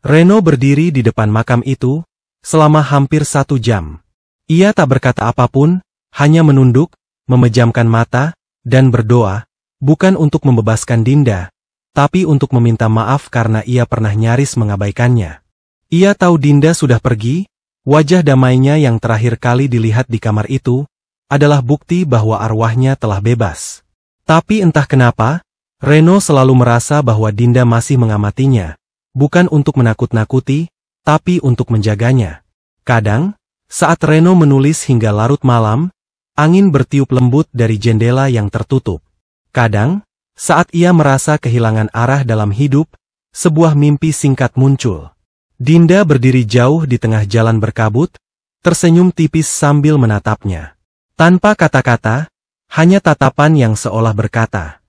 Reno berdiri di depan makam itu, selama hampir 1 jam. Ia tak berkata apapun, hanya menunduk, memejamkan mata, dan berdoa, bukan untuk membebaskan Dinda, tapi untuk meminta maaf karena ia pernah nyaris mengabaikannya. Ia tahu Dinda sudah pergi, wajah damainya yang terakhir kali dilihat di kamar itu, adalah bukti bahwa arwahnya telah bebas. Tapi entah kenapa, Reno selalu merasa bahwa Dinda masih mengamatinya, bukan untuk menakut-nakuti, tapi untuk menjaganya. Kadang, saat Reno menulis hingga larut malam, angin bertiup lembut dari jendela yang tertutup. Kadang, saat ia merasa kehilangan arah dalam hidup, sebuah mimpi singkat muncul. Dinda berdiri jauh di tengah jalan berkabut, tersenyum tipis sambil menatapnya. Tanpa kata-kata, hanya tatapan yang seolah berkata,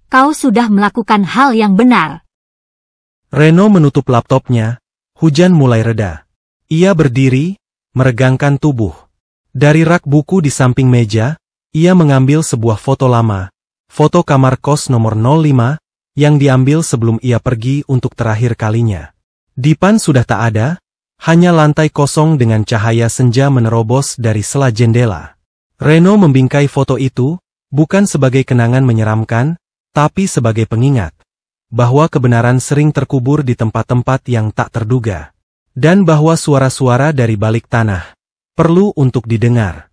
Kau sudah melakukan hal yang benar. Reno menutup laptopnya, hujan mulai reda. Ia berdiri, meregangkan tubuh. Dari rak buku di samping meja, ia mengambil sebuah foto lama, foto kamar kos nomor 05, yang diambil sebelum ia pergi untuk terakhir kalinya. Dipan sudah tak ada, hanya lantai kosong dengan cahaya senja menerobos dari sela jendela. Reno membingkai foto itu, bukan sebagai kenangan menyeramkan, tapi sebagai pengingat, bahwa kebenaran sering terkubur di tempat-tempat yang tak terduga, dan bahwa suara-suara dari balik tanah perlu untuk didengar.